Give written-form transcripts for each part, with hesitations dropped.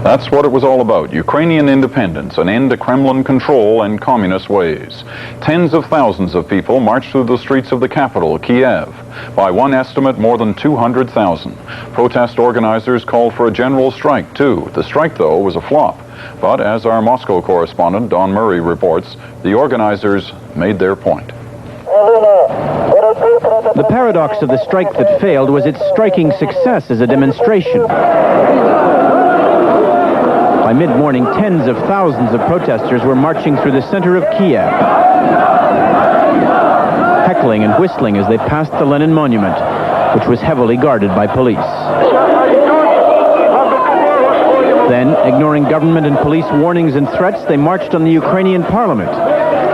That's what it was all about, Ukrainian independence, an end to Kremlin control and communist ways. Tens of thousands of people marched through the streets of the capital, Kiev. By one estimate, more than 200,000. Protest organizers called for a general strike, too. The strike, though, was a flop. But as our Moscow correspondent, Don Murray, reports, the organizers made their point. The paradox of the strike that failed was its striking success as a demonstration. By mid-morning, tens of thousands of protesters were marching through the center of Kiev, heckling and whistling as they passed the Lenin Monument, which was heavily guarded by police. Then, ignoring government and police warnings and threats, they marched on the Ukrainian parliament.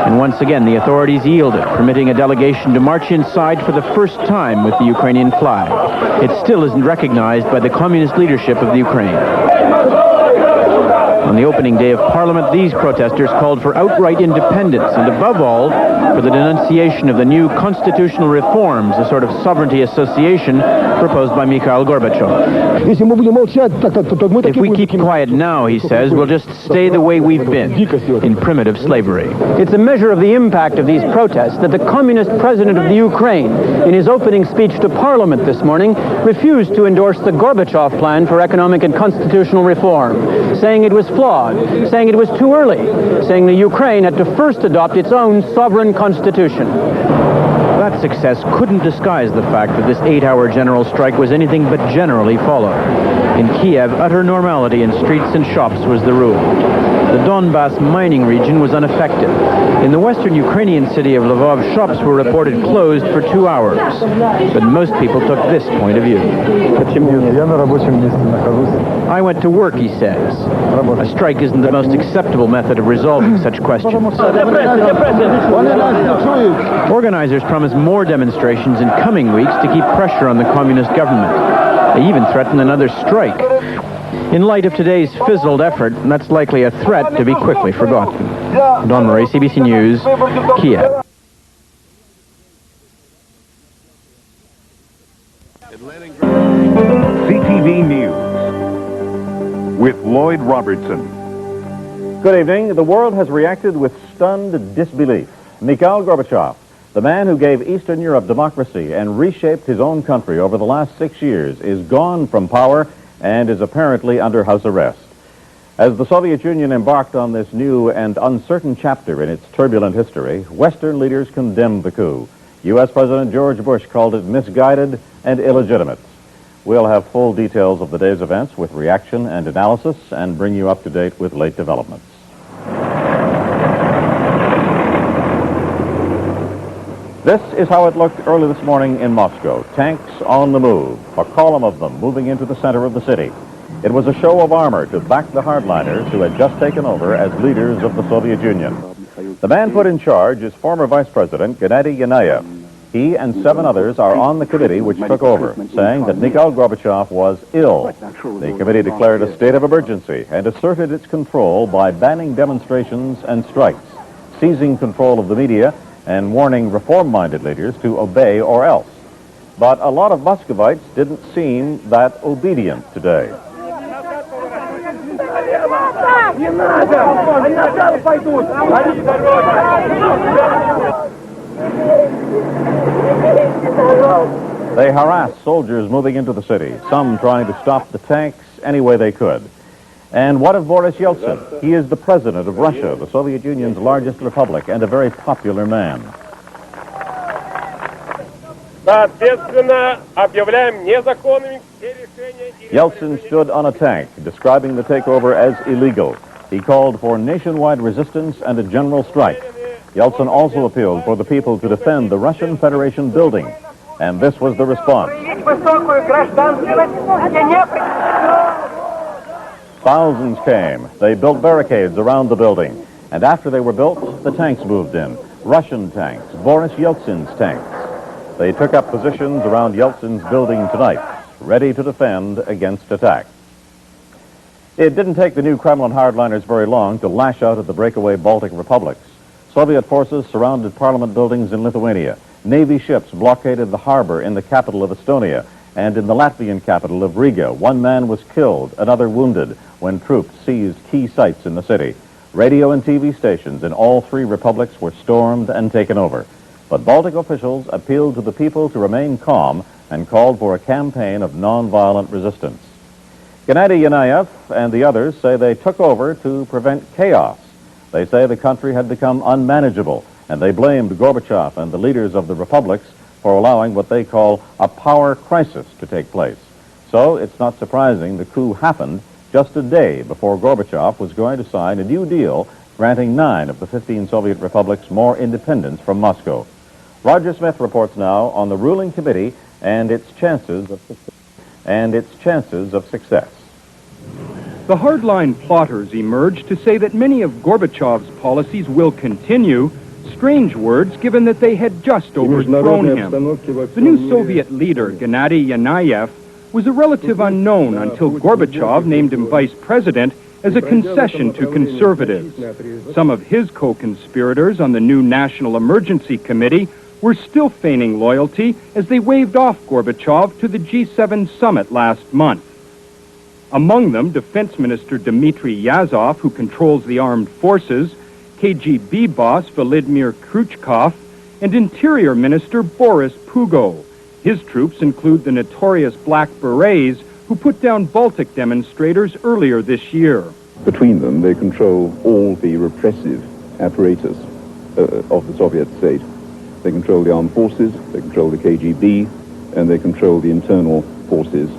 And once again, the authorities yielded, permitting a delegation to march inside for the first time with the Ukrainian flag. It still isn't recognized by the communist leadership of the Ukraine. On the opening day of Parliament, these protesters called for outright independence and, above all, for the denunciation of the new constitutional reforms, a sort of sovereignty association proposed by Mikhail Gorbachev. If we keep quiet now, he says, we'll just stay the way we've been, in primitive slavery. It's a measure of the impact of these protests that the communist president of the Ukraine, in his opening speech to Parliament this morning, refused to endorse the Gorbachev plan for economic and constitutional reform, saying it was flawed, saying it was too early, saying the Ukraine had to first adopt its own sovereign constitution. That success couldn't disguise the fact that this 8-hour general strike was anything but generally followed. In Kiev, utter normality in streets and shops was the rule. The Donbass mining region was unaffected. In the western Ukrainian city of Lvov, shops were reported closed for 2 hours. But most people took this point of view. I went to work, he says. A strike isn't the most acceptable method of resolving such questions. Organizers promise more demonstrations in coming weeks to keep pressure on the communist government. They even threaten another strike. In light of today's fizzled effort, that's likely a threat to be quickly forgotten. Don Murray, CBC News, Kiev. CTV News with Lloyd Robertson. Good evening. The world has reacted with stunned disbelief. Mikhail Gorbachev, the man who gave Eastern Europe democracy and reshaped his own country over the last 6 years, is gone from power and is apparently under house arrest. As the Soviet Union embarked on this new and uncertain chapter in its turbulent history, Western leaders condemned the coup. U.S. President George Bush called it misguided and illegitimate. We'll have full details of the day's events with reaction and analysis and bring you up to date with late developments. This is how it looked early this morning in Moscow. Tanks on the move, a column of them moving into the center of the city. It was a show of armor to back the hardliners who had just taken over as leaders of the Soviet Union. The man put in charge is former Vice President Gennady Yanayev. He and 7 others are on the committee which took over, saying that Mikhail Gorbachev was ill. The committee declared a state of emergency and asserted its control by banning demonstrations and strikes, seizing control of the media, and warning reform-minded leaders to obey or else. But a lot of Muscovites didn't seem that obedient today. They harassed soldiers moving into the city, some trying to stop the tanks any way they could. And what of Boris Yeltsin? He is the president of Russia, the Soviet Union's largest republic, and a very popular man. Yeltsin stood on a tank, describing the takeover as illegal. He called for nationwide resistance and a general strike. Yeltsin also appealed for the people to defend the Russian Federation building. And this was the response. Thousands came. They built barricades around the building. And after they were built, the tanks moved in. Russian tanks, Boris Yeltsin's tanks. They took up positions around Yeltsin's building tonight, ready to defend against attack. It didn't take the new Kremlin hardliners very long to lash out at the breakaway Baltic republics. Soviet forces surrounded parliament buildings in Lithuania. Navy ships blockaded the harbor in the capital of Estonia. And in the Latvian capital of Riga, one man was killed, another wounded, when troops seized key sites in the city. Radio and TV stations in all three republics were stormed and taken over. But Baltic officials appealed to the people to remain calm and called for a campaign of nonviolent resistance. Gennady Yanayev and the others say they took over to prevent chaos. They say the country had become unmanageable, and they blamed Gorbachev and the leaders of the republics for allowing what they call a power crisis to take place. So it's not surprising the coup happened just a day before Gorbachev was going to sign a new deal granting 9 of the 15 Soviet republics more independence from Moscow. Roger Smith reports now on the ruling committee and its chances of success. The hardline plotters emerged to say that many of Gorbachev's policies will continue, strange words given that they had just overthrown him. The new Soviet leader, Gennady Yanayev, was a relative unknown until Gorbachev named him vice president as a concession to conservatives. Some of his co-conspirators on the new National Emergency Committee were still feigning loyalty as they waved off Gorbachev to the G7 summit last month. Among them, Defense Minister Dmitry Yazov, who controls the armed forces, KGB boss Vladimir Khrushchev, and Interior Minister Boris Pugo. His troops include the notorious Black Berets, who put down Baltic demonstrators earlier this year. Between them, they control all the repressive apparatus of the Soviet state. They control the armed forces, they control the KGB, and they control the internal forces.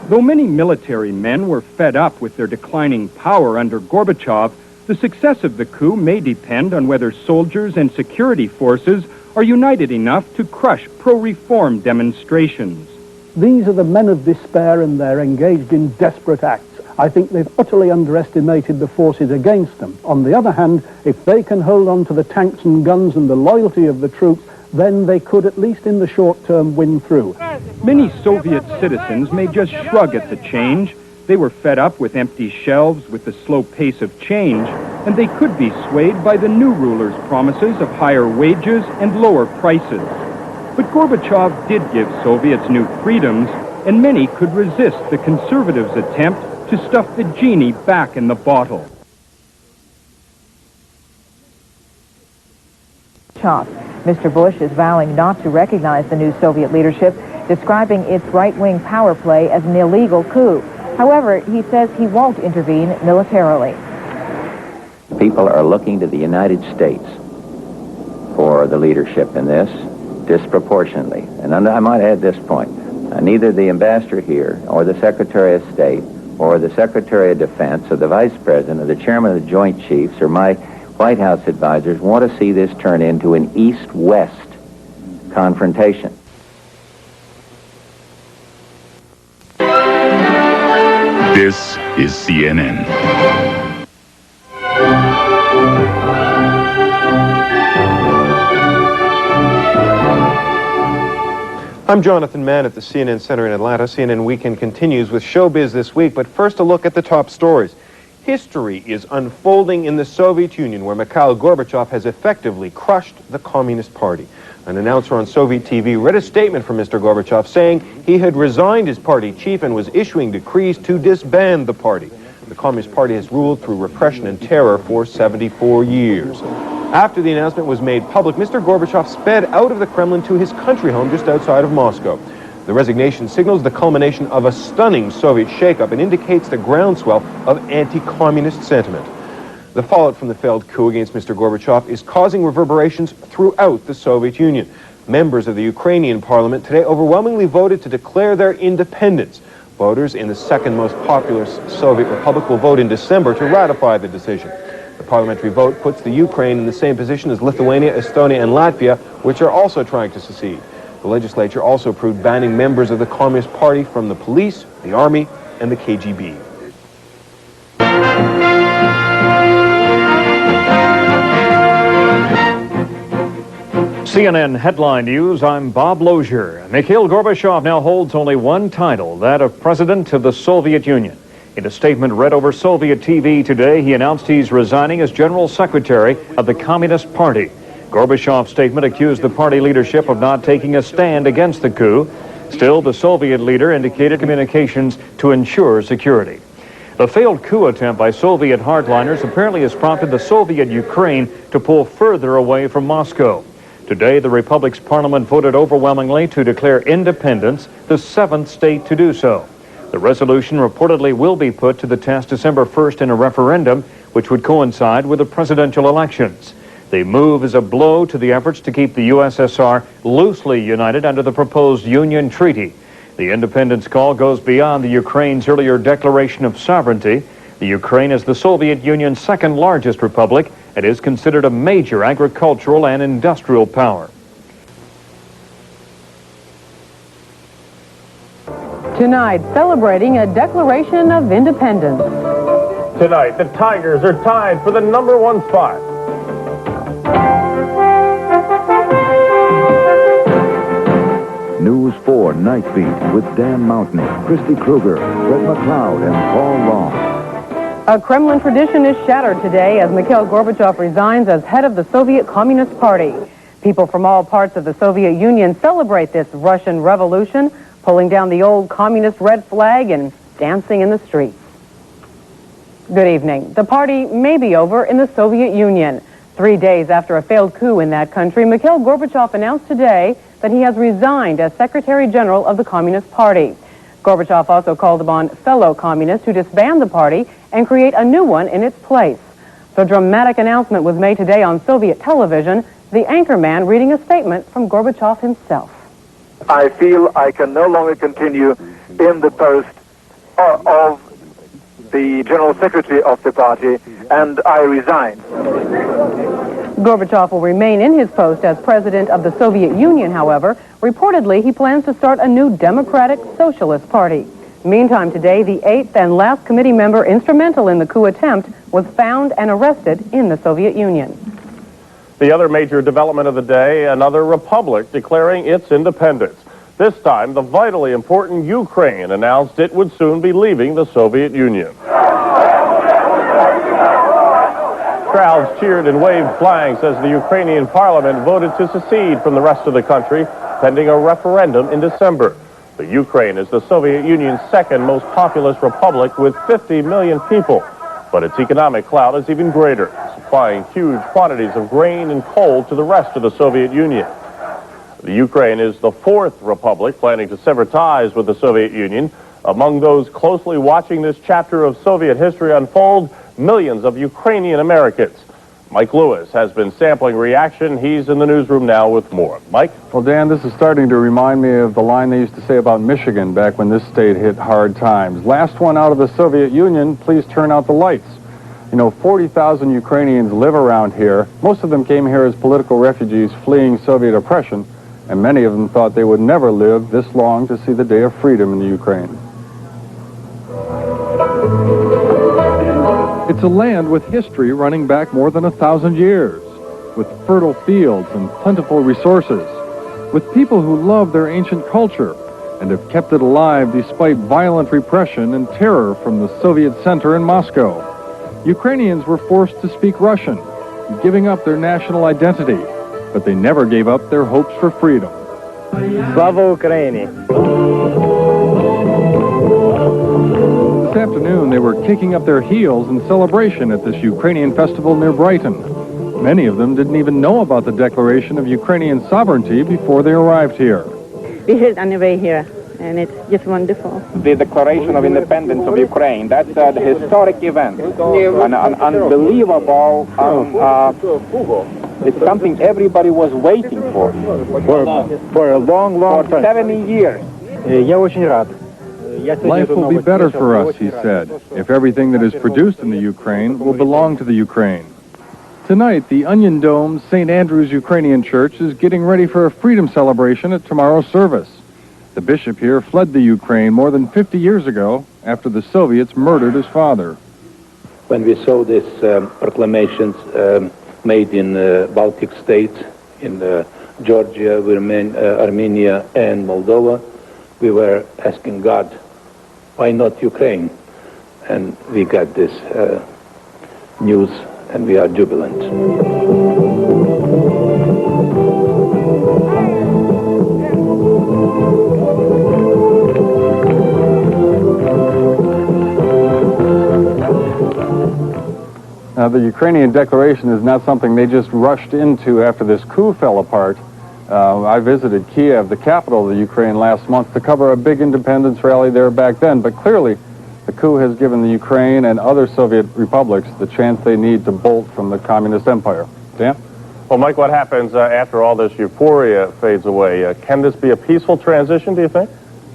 Though many military men were fed up with their declining power under Gorbachev, the success of the coup may depend on whether soldiers and security forces are united enough to crush pro-reform demonstrations. These are the men of despair, and they're engaged in desperate acts. I think they've utterly underestimated the forces against them. On the other hand, if they can hold on to the tanks and guns and the loyalty of the troops, then they could, at least in the short term, win through. Many Soviet citizens may just shrug at the change. They were fed up with empty shelves, with the slow pace of change, and they could be swayed by the new ruler's promises of higher wages and lower prices. But Gorbachev did give Soviets new freedoms, and many could resist the conservatives' attempt to stuff the genie back in the bottle. Mr. Bush is vowing not to recognize the new Soviet leadership, describing its right-wing power play as an illegal coup. However, he says he won't intervene militarily. People are looking to the United States for the leadership in this disproportionately. And I might add this point. Neither the ambassador here or the Secretary of State or the Secretary of Defense or the Vice President or the Chairman of the Joint Chiefs or my White House advisors want to see this turn into an East-West confrontation. This is CNN. I'm Jonathan Mann at the CNN Center in Atlanta. CNN Weekend continues with Showbiz this week, but first a look at the top stories. History is unfolding in the Soviet Union, where Mikhail Gorbachev has effectively crushed the Communist Party. An announcer on Soviet TV read a statement from Mr. Gorbachev saying he had resigned as party chief and was issuing decrees to disband the party. The Communist Party has ruled through repression and terror for 74 years. After the announcement was made public, Mr. Gorbachev sped out of the Kremlin to his country home just outside of Moscow. The resignation signals the culmination of a stunning Soviet shakeup and indicates the groundswell of anti-communist sentiment. The fallout from the failed coup against Mr. Gorbachev is causing reverberations throughout the Soviet Union. Members of the Ukrainian parliament today overwhelmingly voted to declare their independence. Voters in the second most populous Soviet republic will vote in December to ratify the decision. The parliamentary vote puts the Ukraine in the same position as Lithuania, Estonia, and Latvia, which are also trying to secede. The legislature also approved banning members of the Communist Party from the police, the army, and the KGB. CNN Headline News, I'm Bob Lozier. Mikhail Gorbachev now holds only one title, that of President of the Soviet Union. In a statement read over Soviet TV today, he announced he's resigning as General Secretary of the Communist Party. Gorbachev's statement accused the party leadership of not taking a stand against the coup. Still, the Soviet leader indicated communications to ensure security. The failed coup attempt by Soviet hardliners apparently has prompted the Soviet Ukraine to pull further away from Moscow. Today, the Republic's parliament voted overwhelmingly to declare independence, the seventh state to do so. The resolution reportedly will be put to the test December 1st in a referendum, which would coincide with the presidential elections. The move is a blow to the efforts to keep the USSR loosely united under the proposed Union Treaty. The independence call goes beyond the Ukraine's earlier declaration of sovereignty. The Ukraine is the Soviet Union's second largest republic and is considered a major agricultural and industrial power. Tonight, celebrating a Declaration of Independence. Tonight, the Tigers are tied for the #1 spot. News 4 Night Beat with Dan Mountney, Christy Kruger, Fred McLeod, and Paul Long. A Kremlin tradition is shattered today as Mikhail Gorbachev resigns as head of the Soviet Communist Party. People from all parts of the Soviet Union celebrate this Russian revolution, pulling down the old communist red flag and dancing in the streets. Good evening. The party may be over in the Soviet Union. 3 days after a failed coup in that country, Mikhail Gorbachev announced today that he has resigned as Secretary General of the Communist Party. Gorbachev also called upon fellow communists to disband the party and create a new one in its place. The dramatic announcement was made today on Soviet television, the anchorman reading a statement from Gorbachev himself. I feel I can no longer continue in the post of the General Secretary of the party, and I resign. Gorbachev will remain in his post as president of the Soviet Union, however. Reportedly, he plans to start a new Democratic Socialist Party. Meantime, today, the 8th and last committee member instrumental in the coup attempt was found and arrested in the Soviet Union. The other major development of the day, another republic declaring its independence. This time, the vitally important Ukraine announced it would soon be leaving the Soviet Union. Crowds cheered and waved flags as the Ukrainian parliament voted to secede from the rest of the country, pending a referendum in December. The Ukraine is the Soviet Union's second most populous republic with 50 million people. But its economic clout is even greater, supplying huge quantities of grain and coal to the rest of the Soviet Union. The Ukraine is the fourth republic planning to sever ties with the Soviet Union. Among those closely watching this chapter of Soviet history unfold, millions of Ukrainian Americans. Mike Lewis has been sampling reaction. He's in the newsroom now with more. Mike? Well, Dan, this is starting to remind me of the line they used to say about Michigan back when this state hit hard times. Last one out of the Soviet Union, please turn out the lights. You know, 40,000 Ukrainians live around here. Most of them came here as political refugees fleeing Soviet oppression, and many of them thought they would never live this long to see the day of freedom in the Ukraine. It's a land with history running back more than 1,000 years, with fertile fields and plentiful resources, with people who love their ancient culture and have kept it alive despite violent repression and terror from the Soviet center in Moscow. Ukrainians were forced to speak Russian, giving up their national identity, but they never gave up their hopes for freedom. Slava Ukraini! This afternoon, they were kicking up their heels in celebration at this Ukrainian festival near Brighton. Many of them didn't even know about the declaration of Ukrainian sovereignty before they arrived here. We heard anyway here, and it's just wonderful. The Declaration of Independence of Ukraine, that's a historic event, an unbelievable, it's something everybody was waiting for a long time. For 70 years. Я очень рад. Life will be better for us, he said, if everything that is produced in the Ukraine will belong to the Ukraine. Tonight, the Onion Dome St. Andrew's Ukrainian Church is getting ready for a freedom celebration at tomorrow's service. The bishop here fled the Ukraine more than 50 years ago after the Soviets murdered his father. When we saw these proclamations made in Baltic states, in Georgia, Armenia, and Moldova, we were asking God, why not Ukraine? And we got this news, and we are jubilant. the Ukrainian declaration is not something they just rushed into after this coup fell apart. I visited Kiev, the capital of the Ukraine, last month to cover a big independence rally there back then, but clearly the coup has given the Ukraine and other Soviet republics the chance they need to bolt from the communist empire. Dan? Well, Mike, what happens after all this euphoria fades away? Can this be a peaceful transition, do you think?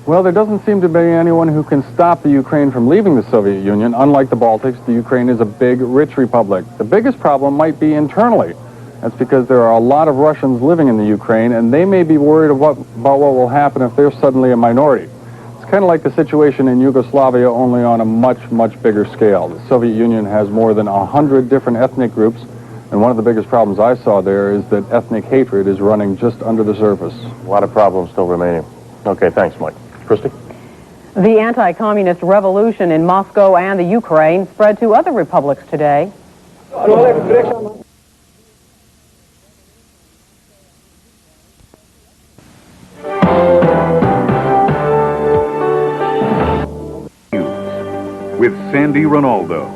Well, there doesn't seem to be anyone who can stop the Ukraine from leaving the Soviet Union. Unlike the Baltics, the Ukraine is a big, rich republic. The biggest problem might be internally. That's because there are a lot of Russians living in the Ukraine, and they may be worried about what will happen if they're suddenly a minority. It's kind of like the situation in Yugoslavia, only on a much, much bigger scale. The Soviet Union has more than 100 different ethnic groups, and one of the biggest problems I saw there is that ethnic hatred is running just under the surface. A lot of problems still remaining. Okay, thanks, Mike. Christy? The anti-communist revolution in Moscow and the Ukraine spread to other republics today. With Sandy Ronaldo.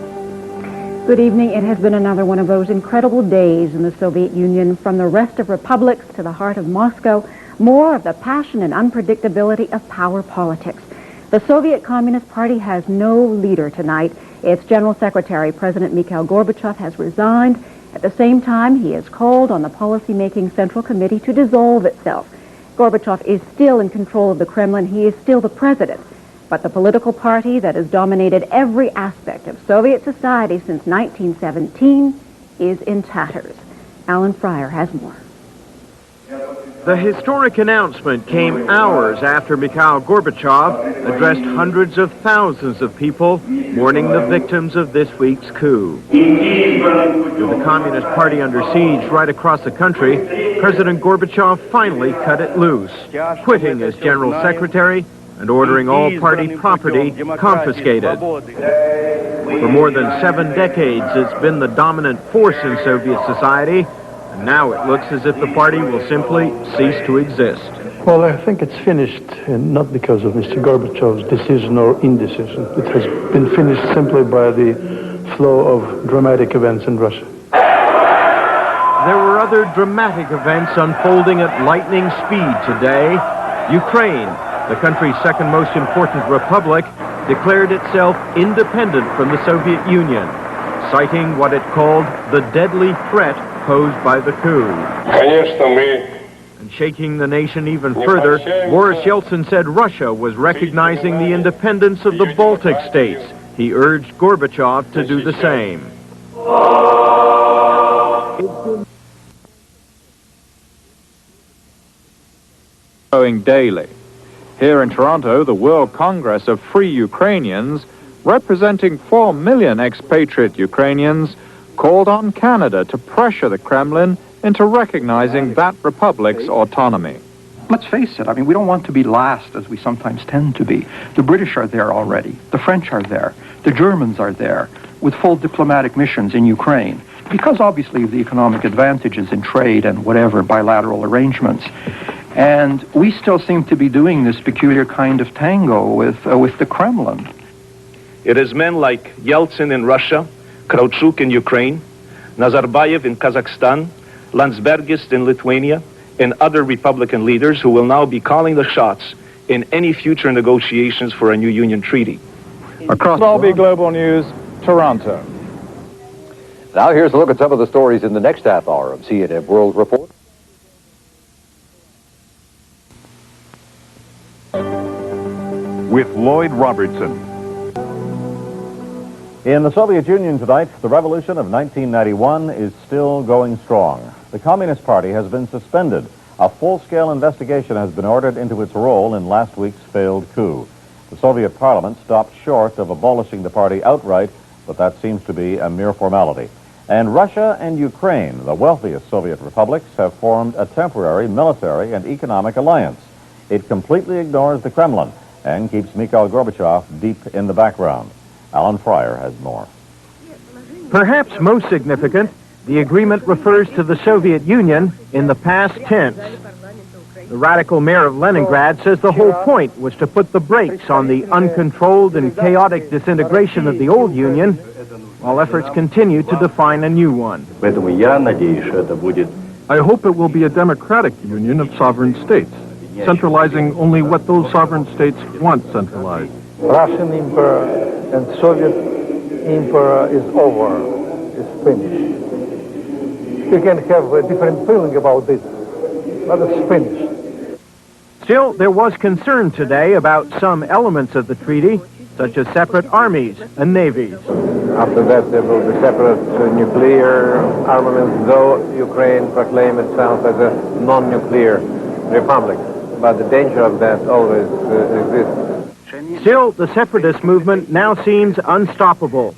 Good evening. It has been another one of those incredible days in the Soviet Union. From the rest of republics to the heart of Moscow, more of the passion and unpredictability of power politics. The Soviet Communist Party has no leader tonight. Its General Secretary, President Mikhail Gorbachev, has resigned. At the same time, he has called on the policy-making Central Committee to dissolve itself. Gorbachev is still in control of the Kremlin. He is still the president. But the political party that has dominated every aspect of Soviet society since 1917 is in tatters. Alan Fryer has more. The historic announcement came hours after Mikhail Gorbachev addressed hundreds of thousands of people mourning the victims of this week's coup. With the Communist Party under siege right across the country, President Gorbachev finally cut it loose, quitting as General Secretary and ordering all party property confiscated. For more than 7 decades, it's been the dominant force in Soviet society, and now it looks as if the party will simply cease to exist. Well, I think it's finished, and not because of Mr. Gorbachev's decision or indecision. It has been finished simply by the flow of dramatic events in Russia. There were other dramatic events unfolding at lightning speed today. Ukraine, the country's second most important republic, declared itself independent from the Soviet Union, citing what it called the deadly threat posed by the coup. And shaking the nation even further, Boris Yeltsin said Russia was recognizing the independence of the Baltic states. He urged Gorbachev to do the same. Going daily. Here in Toronto, the World Congress of Free Ukrainians, representing 4 million expatriate Ukrainians, called on Canada to pressure the Kremlin into recognizing that republic's autonomy. Let's face it, I mean, we don't want to be last, as we sometimes tend to be. The British are there already. The French are there. The Germans are there with full diplomatic missions in Ukraine, because obviously of the economic advantages in trade and whatever bilateral arrangements. And we still seem to be doing this peculiar kind of tango with the Kremlin. It is men like Yeltsin in Russia, Kravchuk in Ukraine, Nazarbayev in Kazakhstan, Landsbergis in Lithuania, and other Republican leaders who will now be calling the shots in any future negotiations for a new union treaty. Across Dolby Global News, Toronto. Now here's a look at some of the stories in the next half hour of CNN World Report. With Lloyd Robertson. In the Soviet Union tonight, the revolution of 1991 is still going strong. The Communist Party has been suspended. A full-scale investigation has been ordered into its role in last week's failed coup. The Soviet Parliament stopped short of abolishing the party outright, but that seems to be a mere formality. And Russia and Ukraine, the wealthiest Soviet republics, have formed a temporary military and economic alliance. It completely ignores the Kremlin and keeps Mikhail Gorbachev deep in the background. Alan Fryer has more. Perhaps most significant, the agreement refers to the Soviet Union in the past tense. The radical mayor of Leningrad says the whole point was to put the brakes on the uncontrolled and chaotic disintegration of the old Union, while efforts continue to define a new one. I hope it will be a democratic union of sovereign states, centralizing only what those sovereign states want centralized. Russian Emperor and Soviet Emperor is over, is finished. You can have a different feeling about this, but it's finished. Still, there was concern today about some elements of the treaty, such as separate armies and navies. After that, there will be separate nuclear armaments, though Ukraine proclaimed itself as a non-nuclear republic. But the danger of that always exists. Still, the separatist movement now seems unstoppable.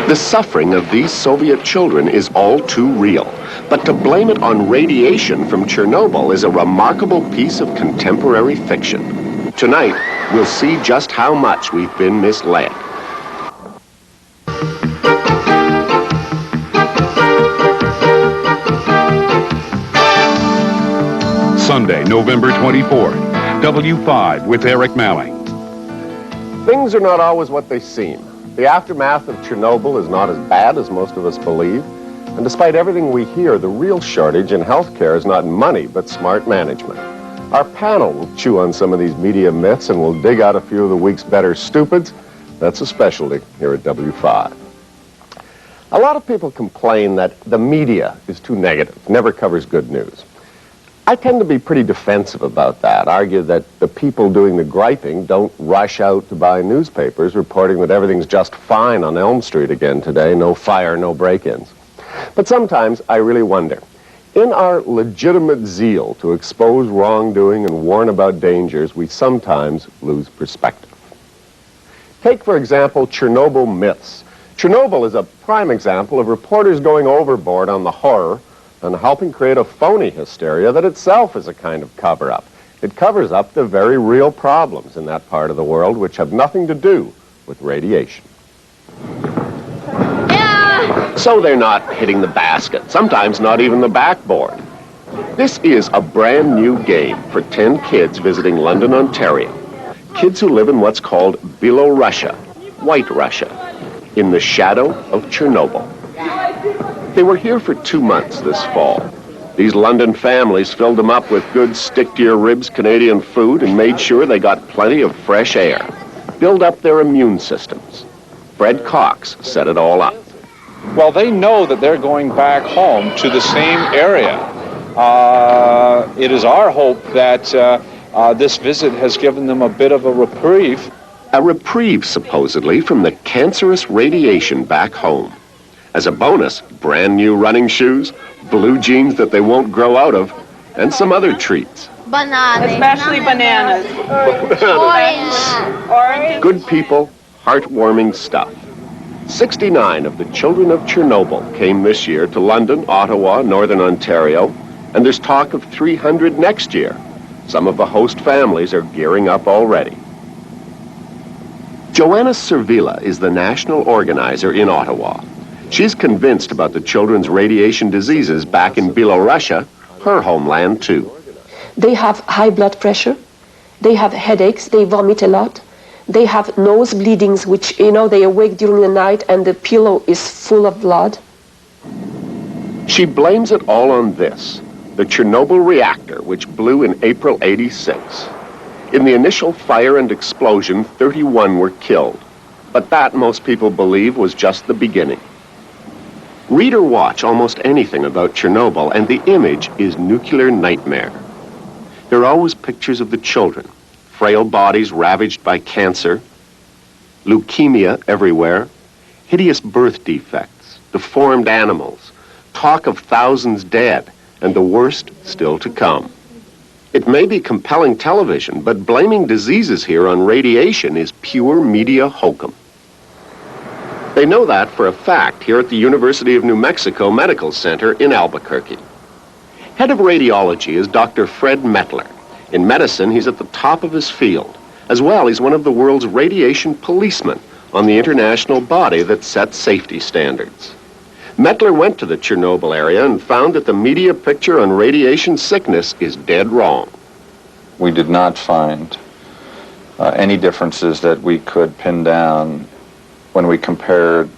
The suffering of these Soviet children is all too real. But to blame it on radiation from Chernobyl is a remarkable piece of contemporary fiction. Tonight, we'll see just how much we've been misled. Sunday, November 24th, W5 with Eric Malling. Things are not always what they seem. The aftermath of Chernobyl is not as bad as most of us believe. And despite everything we hear, the real shortage in healthcare is not money, but smart management. Our panel will chew on some of these media myths and will dig out a few of the week's better stupids. That's a specialty here at W5. A lot of people complain that the media is too negative, never covers good news. I tend to be pretty defensive about that, argue that the people doing the griping don't rush out to buy newspapers reporting that everything's just fine on Elm Street again today, no fire, no break-ins. But sometimes I really wonder, in our legitimate zeal to expose wrongdoing and warn about dangers, we sometimes lose perspective. Take, for example, Chernobyl myths. Chernobyl is a prime example of reporters going overboard on the horror and helping create a phony hysteria that itself is a kind of cover-up. It covers up the very real problems in that part of the world which have nothing to do with radiation. So they're not hitting the basket, sometimes not even the backboard. This is a brand new game for 10 kids visiting London, Ontario. Kids who live in what's called Belorussia, White Russia, in the shadow of Chernobyl. They were here for 2 months this fall. These London families filled them up with good stick-to-your-ribs Canadian food and made sure they got plenty of fresh air. Build up their immune systems. Fred Cox set it all up. Well, they know that they're going back home to the same area. It is our hope that this visit has given them a bit of a reprieve. A reprieve, supposedly, from the cancerous radiation back home. As a bonus, brand new running shoes, blue jeans that they won't grow out of, and some other treats. Bananas. Especially bananas. Orange. Good people, heartwarming stuff. 69 of the children of Chernobyl came this year to London, Ottawa, Northern Ontario, and there's talk of 300 next year. Some of the host families are gearing up already. Joanna Servila is the national organizer in Ottawa. She's convinced about the children's radiation diseases back in Belorussia, her homeland too. They have high blood pressure, they have headaches, they vomit a lot, they have nose bleedings, which, they awake during the night and the pillow is full of blood. She blames it all on this, the Chernobyl reactor, which blew in April '86. In the initial fire and explosion, 31 were killed. But that, most people believe, was just the beginning. Read or watch almost anything about Chernobyl, and the image is nuclear nightmare. There are always pictures of the children, frail bodies ravaged by cancer, leukemia everywhere, hideous birth defects, deformed animals, talk of thousands dead, and the worst still to come. It may be compelling television, but blaming diseases here on radiation is pure media hokum. They know that for a fact here at the University of New Mexico Medical Center in Albuquerque. Head of radiology is Dr. Fred Mettler. In medicine, he's at the top of his field. As well, he's one of the world's radiation policemen on the international body that sets safety standards. Mettler went to the Chernobyl area and found that the media picture on radiation sickness is dead wrong. We did not find any differences that we could pin down when we compared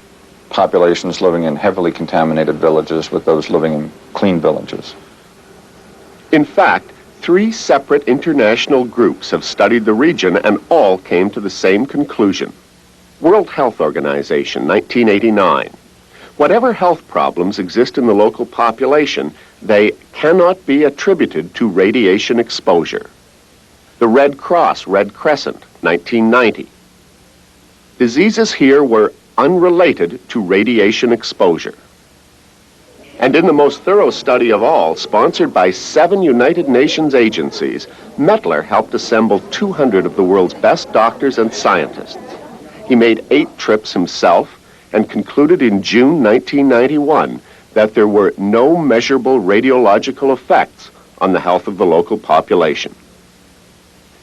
populations living in heavily contaminated villages with those living in clean villages. In fact, 3 separate international groups have studied the region and all came to the same conclusion. World Health Organization, 1989. Whatever health problems exist in the local population, they cannot be attributed to radiation exposure. The Red Cross, Red Crescent, 1990. Diseases here were unrelated to radiation exposure. And in the most thorough study of all, sponsored by 7 United Nations agencies, Mettler helped assemble 200 of the world's best doctors and scientists. He made 8 trips himself and concluded in June 1991 that there were no measurable radiological effects on the health of the local population.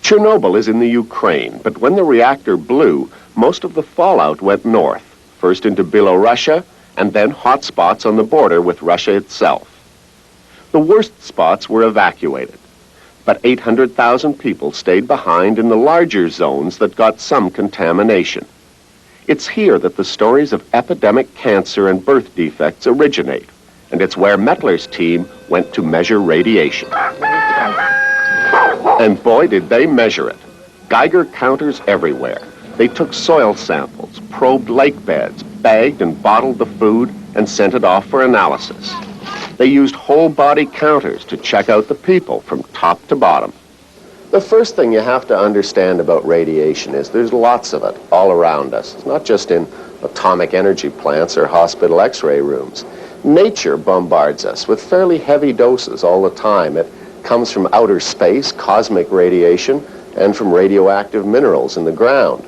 Chernobyl is in the Ukraine, but when the reactor blew, most of the fallout went north, first into Belarusia and then hot spots on the border with Russia itself. The worst spots were evacuated, but 800,000 people stayed behind in the larger zones that got some contamination. It's here that the stories of epidemic cancer and birth defects originate, and it's where Mettler's team went to measure radiation. And boy, did they measure it. Geiger counters everywhere. They took soil samples, probed lake beds, bagged and bottled the food, and sent it off for analysis. They used whole-body counters to check out the people from top to bottom. The first thing you have to understand about radiation is there's lots of it all around us. It's not just in atomic energy plants or hospital X-ray rooms. Nature bombards us with fairly heavy doses all the time. It comes from outer space, cosmic radiation, and from radioactive minerals in the ground.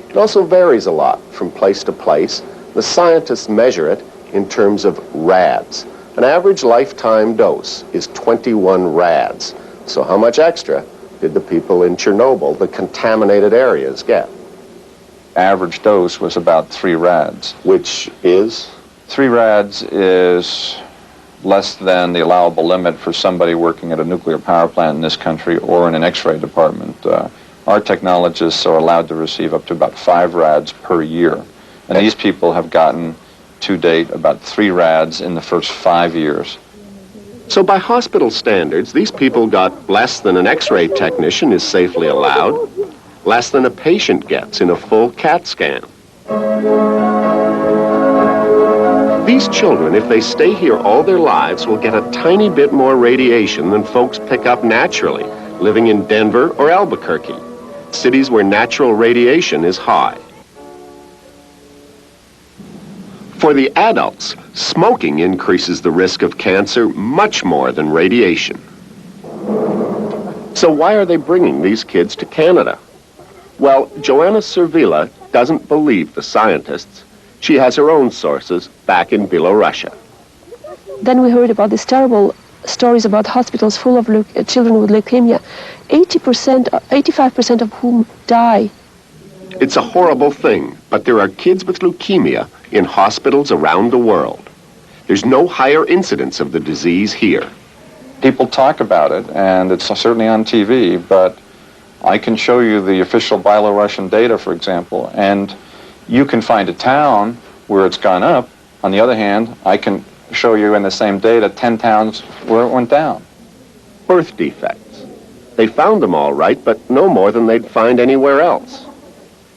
It also varies a lot from place to place. The scientists measure it in terms of rads. An average lifetime dose is 21 rads. So how much extra did the people in Chernobyl, the contaminated areas, get? Average dose was about 3 rads. Which is? 3 rads is less than the allowable limit for somebody working at a nuclear power plant in this country or in an X-ray department. Our technologists are allowed to receive up to about 5 rads per year. And these people have gotten, to date, about 3 rads in the first 5 years. So by hospital standards, these people got less than an X-ray technician is safely allowed, less than a patient gets in a full CAT scan. These children, if they stay here all their lives, will get a tiny bit more radiation than folks pick up naturally, living in Denver or Albuquerque, cities where natural radiation is high. For the adults, smoking increases the risk of cancer much more than radiation. So why are they bringing these kids to Canada? Well, Joanna Servila doesn't believe the scientists. She has her own sources back in Belarusia. Then we heard about these terrible stories about hospitals full of children with leukemia, 85% of whom die. It's a horrible thing, but there are kids with leukemia in hospitals around the world. There's no higher incidence of the disease here. People talk about it, and it's certainly on TV, but I can show you the official Belarusian data, for example, and you can find a town where it's gone up. On the other hand, I can show you in the same data 10 towns where it went down. Birth defects. They found them all right, but no more than they'd find anywhere else.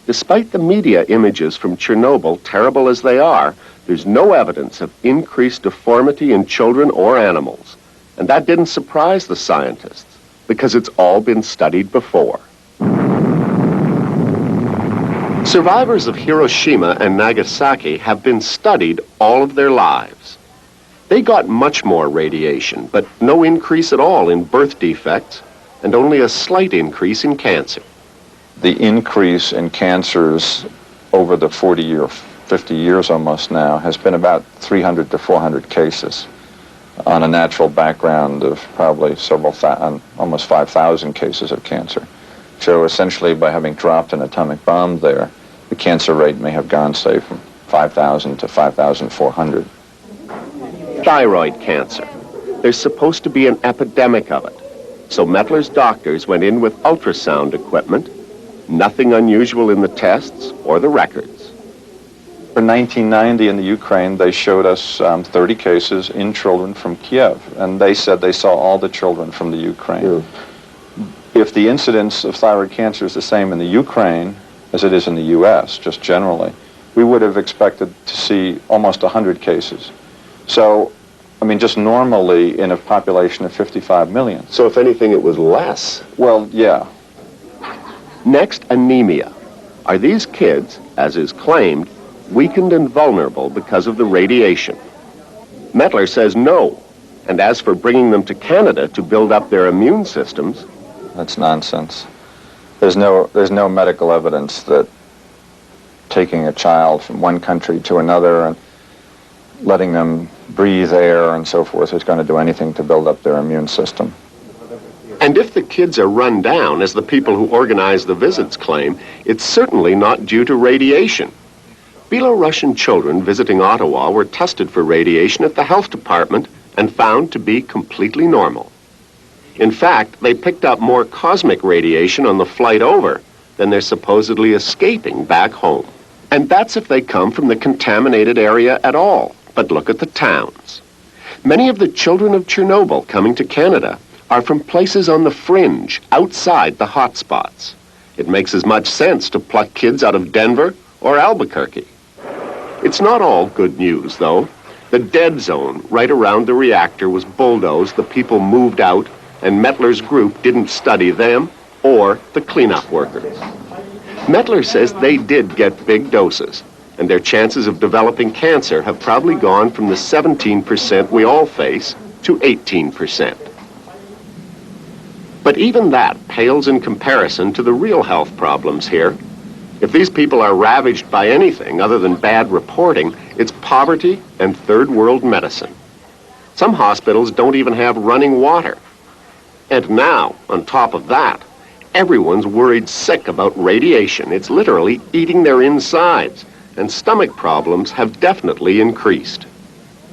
Despite the media images from Chernobyl, terrible as they are, there's no evidence of increased deformity in children or animals. And that didn't surprise the scientists, because it's all been studied before. Survivors of Hiroshima and Nagasaki have been studied all of their lives. They got much more radiation, but no increase at all in birth defects, and only a slight increase in cancer. The increase in cancers over the 50 years almost now has been about 300 to 400 cases on a natural background of probably almost 5,000 cases of cancer. show essentially by having dropped an atomic bomb there, the cancer rate may have gone, say, from 5,000 to 5,400. Thyroid cancer. There's supposed to be an epidemic of it. So Mettler's doctors went in with ultrasound equipment. Nothing unusual in the tests or the records. For 1990 in the Ukraine, they showed us 30 cases in children from Kiev, and they said they saw all the children from the Ukraine. If the incidence of thyroid cancer is the same in the Ukraine as it is in the U.S., just generally, we would have expected to see almost 100 cases. So, I mean, just normally in a population of 55 million. So if anything, it was less. Well, yeah. Next, anemia. Are these kids, as is claimed, weakened and vulnerable because of the radiation? Mettler says no. And as for bringing them to Canada to build up their immune systems... That's nonsense. There's no medical evidence that taking a child from one country to another and letting them breathe air and so forth is going to do anything to build up their immune system. And if the kids are run down, as the people who organize the visits claim, it's certainly not due to radiation. Belarusian children visiting Ottawa were tested for radiation at the health department and found to be completely normal. In fact, they picked up more cosmic radiation on the flight over than they're supposedly escaping back home. And that's if they come from the contaminated area at all. But look at the towns. Many of the children of Chernobyl coming to Canada are from places on the fringe, outside the hot spots. It makes as much sense to pluck kids out of Denver or Albuquerque. It's not all good news, though. The dead zone right around the reactor was bulldozed, the people moved out, and Mettler's group didn't study them or the cleanup workers. Mettler says they did get big doses, and their chances of developing cancer have probably gone from the 17% we all face to 18%. But even that pales in comparison to the real health problems here. If these people are ravaged by anything other than bad reporting, it's poverty and third world medicine. Some hospitals don't even have running water. And now, on top of that, everyone's worried sick about radiation. It's literally eating their insides, and stomach problems have definitely increased.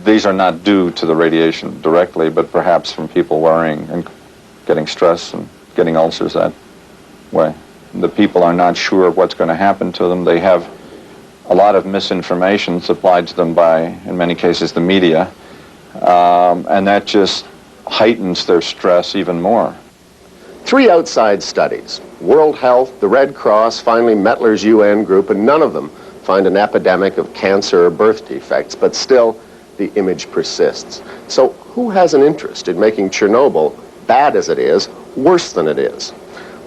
These are not due to the radiation directly, but perhaps from people worrying and getting stress and getting ulcers that way. The people are not sure of what's going to happen to them. They have a lot of misinformation supplied to them by, in many cases, the media, and that just heightens their stress even more. 3 outside studies, World Health, the Red Cross, finally Mettler's UN group, and none of them find an epidemic of cancer or birth defects, but still the image persists. So who has an interest in making Chernobyl, bad as it is, worse than it is?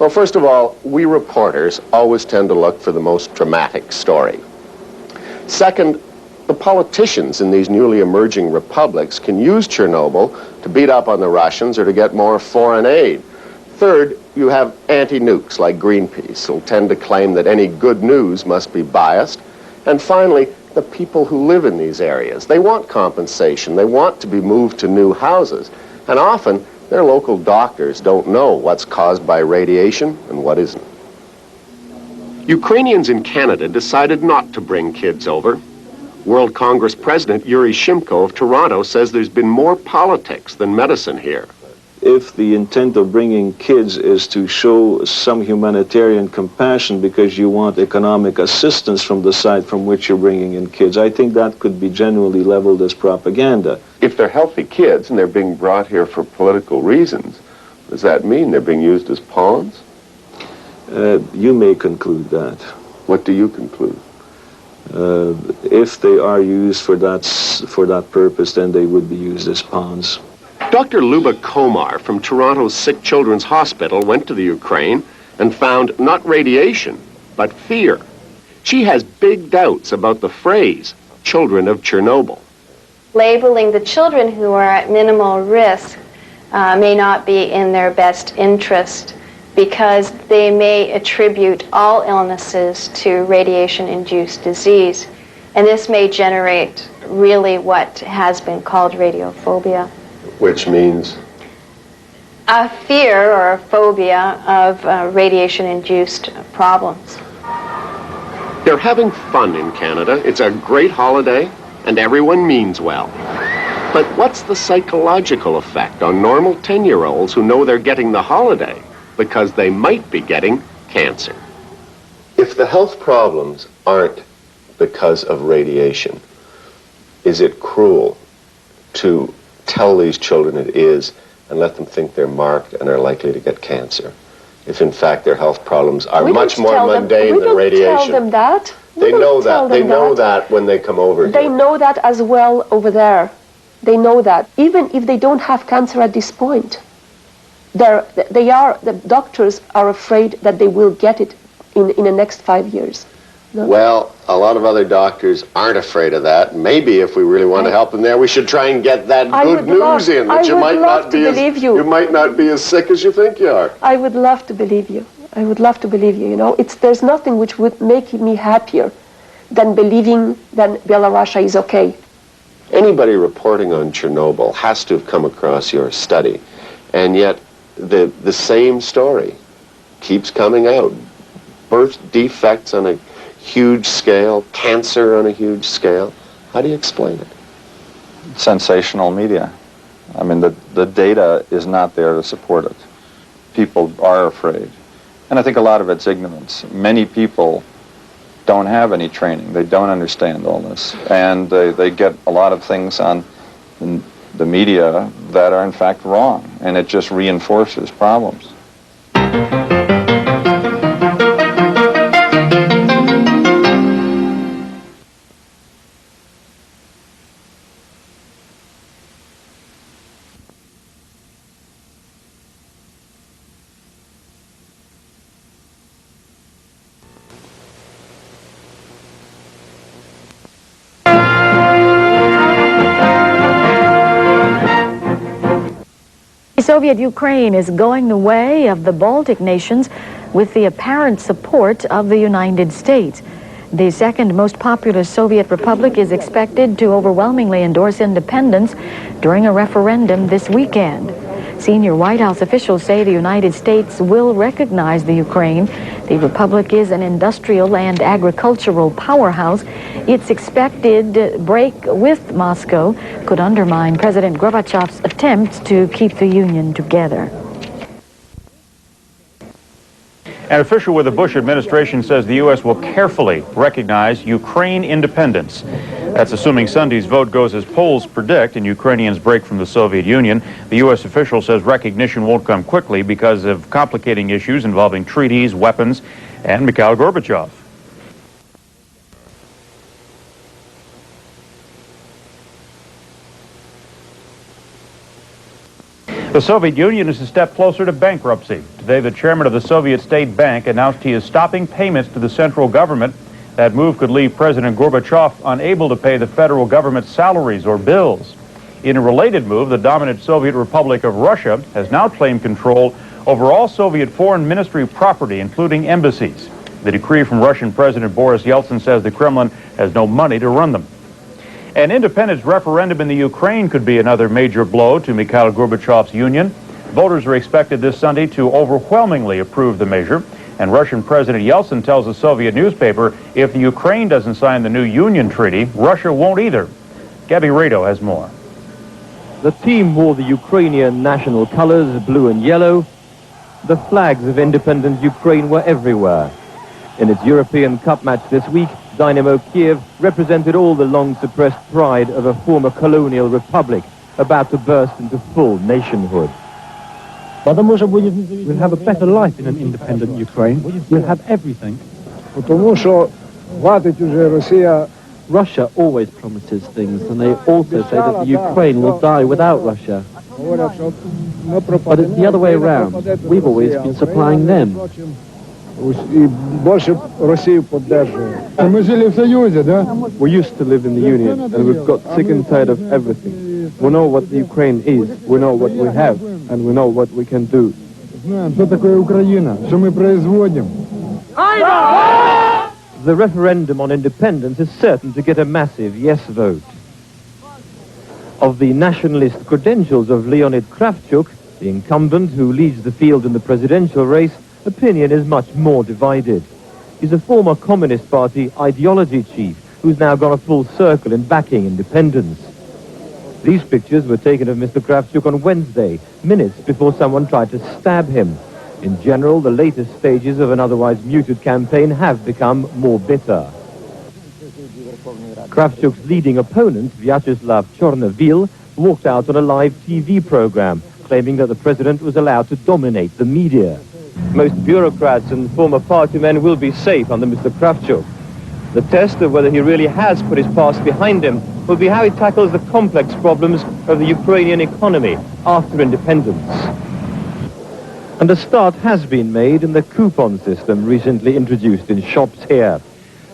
Well, first of all, we reporters always tend to look for the most dramatic story. Second, the politicians in these newly emerging republics can use Chernobyl to beat up on the Russians or to get more foreign aid. Third, you have anti-nukes like Greenpeace who'll tend to claim that any good news must be biased. And finally, the people who live in these areas. They want compensation. They want to be moved to new houses. And often, their local doctors don't know what's caused by radiation and what isn't. Ukrainians in Canada decided not to bring kids over. World Congress President Yuri Shimko of Toronto says there's been more politics than medicine here. If the intent of bringing kids is to show some humanitarian compassion because you want economic assistance from the side from which you're bringing in kids, I think that could be genuinely leveled as propaganda. If they're healthy kids and they're being brought here for political reasons, does that mean they're being used as pawns? You may conclude that. What do you conclude? If they are used for that purpose, then they would be used as pawns. Dr. Luba Komar from Toronto's Sick Children's Hospital went to the Ukraine and found not radiation, but fear. She has big doubts about the phrase, children of Chernobyl. Labeling the children who are at minimal risk may not be in their best interest because they may attribute all illnesses to radiation-induced disease. And this may generate really what has been called radiophobia. Which means? a fear or a phobia of radiation-induced problems. They're having fun in Canada. It's a great holiday, and everyone means well. But what's the psychological effect on normal 10-year-olds who know they're getting the holiday because they might be getting cancer? If the health problems aren't because of radiation, is it cruel to tell these children it is and let them think they're marked and are likely to get cancer? If in fact their health problems are much more mundane than radiation. We don't tell them that. They know that. They know that when they come over here. They know that as well over there. They know that. Even if they don't have cancer at this point, the doctors are afraid that they will get it in the next 5 years. No? Well, a lot of other doctors aren't afraid of that. Maybe if we really want to help them there, we should try and get that good news in that you might not be as sick as you think you are. I would love to believe you. I would love to believe you. You know, there's nothing which would make me happier than believing that Belarus is okay. Anybody reporting on Chernobyl has to have come across your study, and yet the same story keeps coming out. Birth defects on a huge scale, cancer on a huge scale. How do you explain it? Sensational media. I mean, the data is not there to support it. People are afraid. And I think a lot of it's ignorance. Many people don't have any training. They don't understand all this. And they get a lot of things on the media that are in fact wrong. And it just reinforces problems. Soviet Ukraine is going the way of the Baltic nations with the apparent support of the United States. The second most populous Soviet republic is expected to overwhelmingly endorse independence during a referendum this weekend. Senior White House officials say the United States will recognize the Ukraine. The republic is an industrial and agricultural powerhouse. Its expected break with Moscow could undermine President Gorbachev's attempts to keep the Union together. An official with the Bush administration says the U.S. will carefully recognize Ukraine independence. That's assuming Sunday's vote goes as polls predict and Ukrainians break from the Soviet Union. The U.S. official says recognition won't come quickly because of complicating issues involving treaties, weapons, and Mikhail Gorbachev. The Soviet Union is a step closer to bankruptcy. Today, the chairman of the Soviet State Bank announced he is stopping payments to the central government. That move could leave President Gorbachev unable to pay the federal government's salaries or bills. In a related move, the dominant Soviet Republic of Russia has now claimed control over all Soviet foreign ministry property, including embassies. The decree from Russian President Boris Yeltsin says the Kremlin has no money to run them. An independence referendum in the Ukraine could be another major blow to Mikhail Gorbachev's union. Voters are expected this Sunday to overwhelmingly approve the measure. And Russian President Yeltsin tells a Soviet newspaper if the Ukraine doesn't sign the new Union Treaty, Russia won't either. Gabby Rado has more. The team wore the Ukrainian national colors, blue and yellow. The flags of independent Ukraine were everywhere. In its European Cup match this week, Dynamo Kiev represented all the long-suppressed pride of a former colonial republic about to burst into full nationhood. We'll have a better life in an independent Ukraine. We'll have everything. Russia always promises things, and they also say that the Ukraine will die without Russia. But it's the other way around. We've always been supplying them. We used to live in the Union, and we've got sick and tired of everything. We know what the Ukraine is, we know what we have, and we know what we can do. The referendum on independence is certain to get a massive yes vote. Of the nationalist credentials of Leonid Kravchuk, The incumbent, who leads the field in the presidential race, opinion is much more divided. He's a former Communist Party ideology chief who's now gone a full circle in backing independence. These pictures were taken of Mr. Kravchuk on Wednesday, minutes before someone tried to stab him. In general, the latest stages of an otherwise muted campaign have become more bitter. Kravchuk's leading opponent, Vyacheslav Chornovil, walked out on a live TV program, claiming that the president was allowed to dominate the media. Most bureaucrats and former party men will be safe under Mr. Kravchuk. The test of whether he really has put his past behind him will be how he tackles the complex problems of the Ukrainian economy after independence. And a start has been made in the coupon system recently introduced in shops here.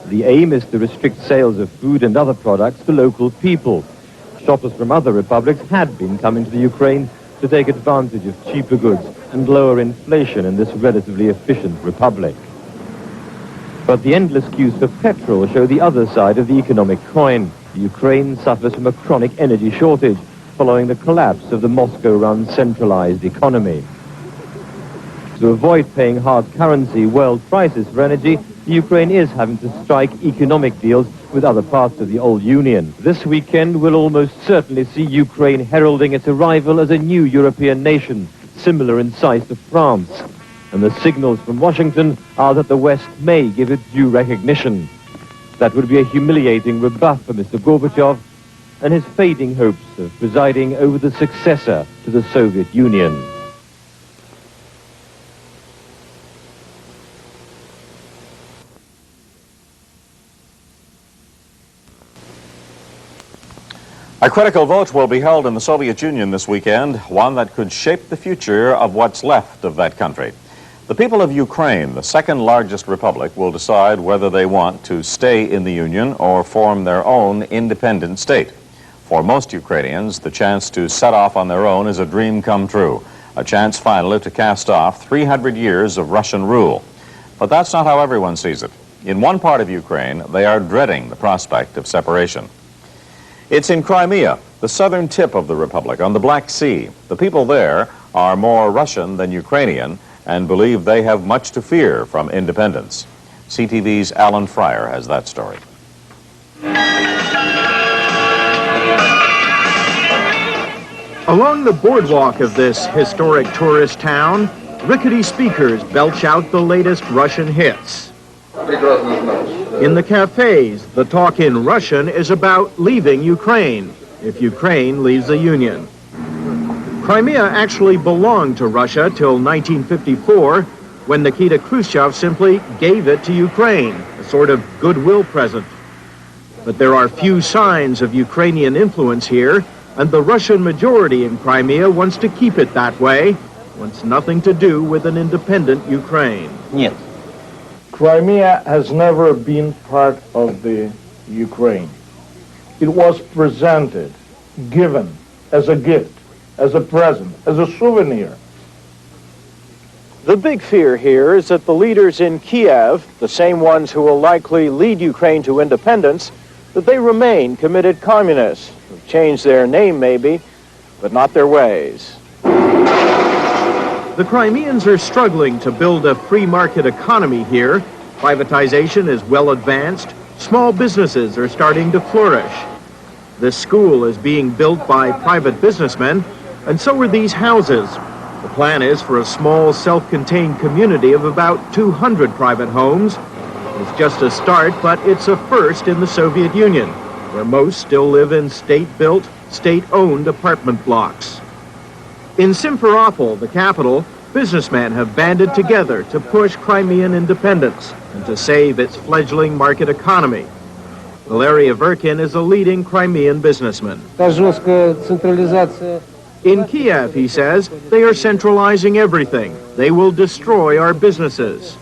The aim is to restrict sales of food and other products to local people. Shoppers from other republics had been coming to the Ukraine to take advantage of cheaper goods and lower inflation in this relatively efficient republic. But the endless queues for petrol show the other side of the economic coin. The Ukraine suffers from a chronic energy shortage following the collapse of the Moscow-run centralized economy. To avoid paying hard currency world prices for energy, the Ukraine is having to strike economic deals with other parts of the old Union. This weekend will almost certainly see Ukraine heralding its arrival as a new European nation, similar in size to France. And the signals from Washington are that the West may give it due recognition. That would be a humiliating rebuff for Mr. Gorbachev and his fading hopes of presiding over the successor to the Soviet Union. A critical vote will be held in the Soviet Union this weekend, one that could shape the future of what's left of that country. The people of Ukraine, the second largest republic, will decide whether they want to stay in the Union or form their own independent state. For most Ukrainians, the chance to set off on their own is a dream come true, a chance finally to cast off 300 years of Russian rule. But that's not how everyone sees it. In one part of Ukraine, they are dreading the prospect of separation. It's in Crimea, the southern tip of the republic on the Black Sea. The people there are more Russian than Ukrainian and believe they have much to fear from independence. CTV's Alan Fryer has that story. Along the boardwalk of this historic tourist town, rickety speakers belch out the latest Russian hits. In the cafes, the talk in Russian is about leaving Ukraine, if Ukraine leaves the Union. Crimea actually belonged to Russia till 1954, when Nikita Khrushchev simply gave it to Ukraine, a sort of goodwill present. But there are few signs of Ukrainian influence here, and the Russian majority in Crimea wants to keep it that way, wants nothing to do with an independent Ukraine. Нет. Crimea has never been part of the Ukraine. It was presented, given as a gift, as a present, as a souvenir. The big fear here is that the leaders in Kiev, the same ones who will likely lead Ukraine to independence, that they remain committed communists, who've changed their name maybe, but not their ways. The Crimeans are struggling to build a free market economy here. Privatization is well advanced. Small businesses are starting to flourish. This school is being built by private businessmen, and so are these houses. The plan is for a small, self-contained community of about 200 private homes. It's just a start, but it's a first in the Soviet Union, where most still live in state-built, state-owned apartment blocks. In Simferopol, the capital, businessmen have banded together to push Crimean independence and to save its fledgling market economy. Valery Averkin is a leading Crimean businessman. In Kiev, he says, they are centralizing everything. They will destroy our businesses.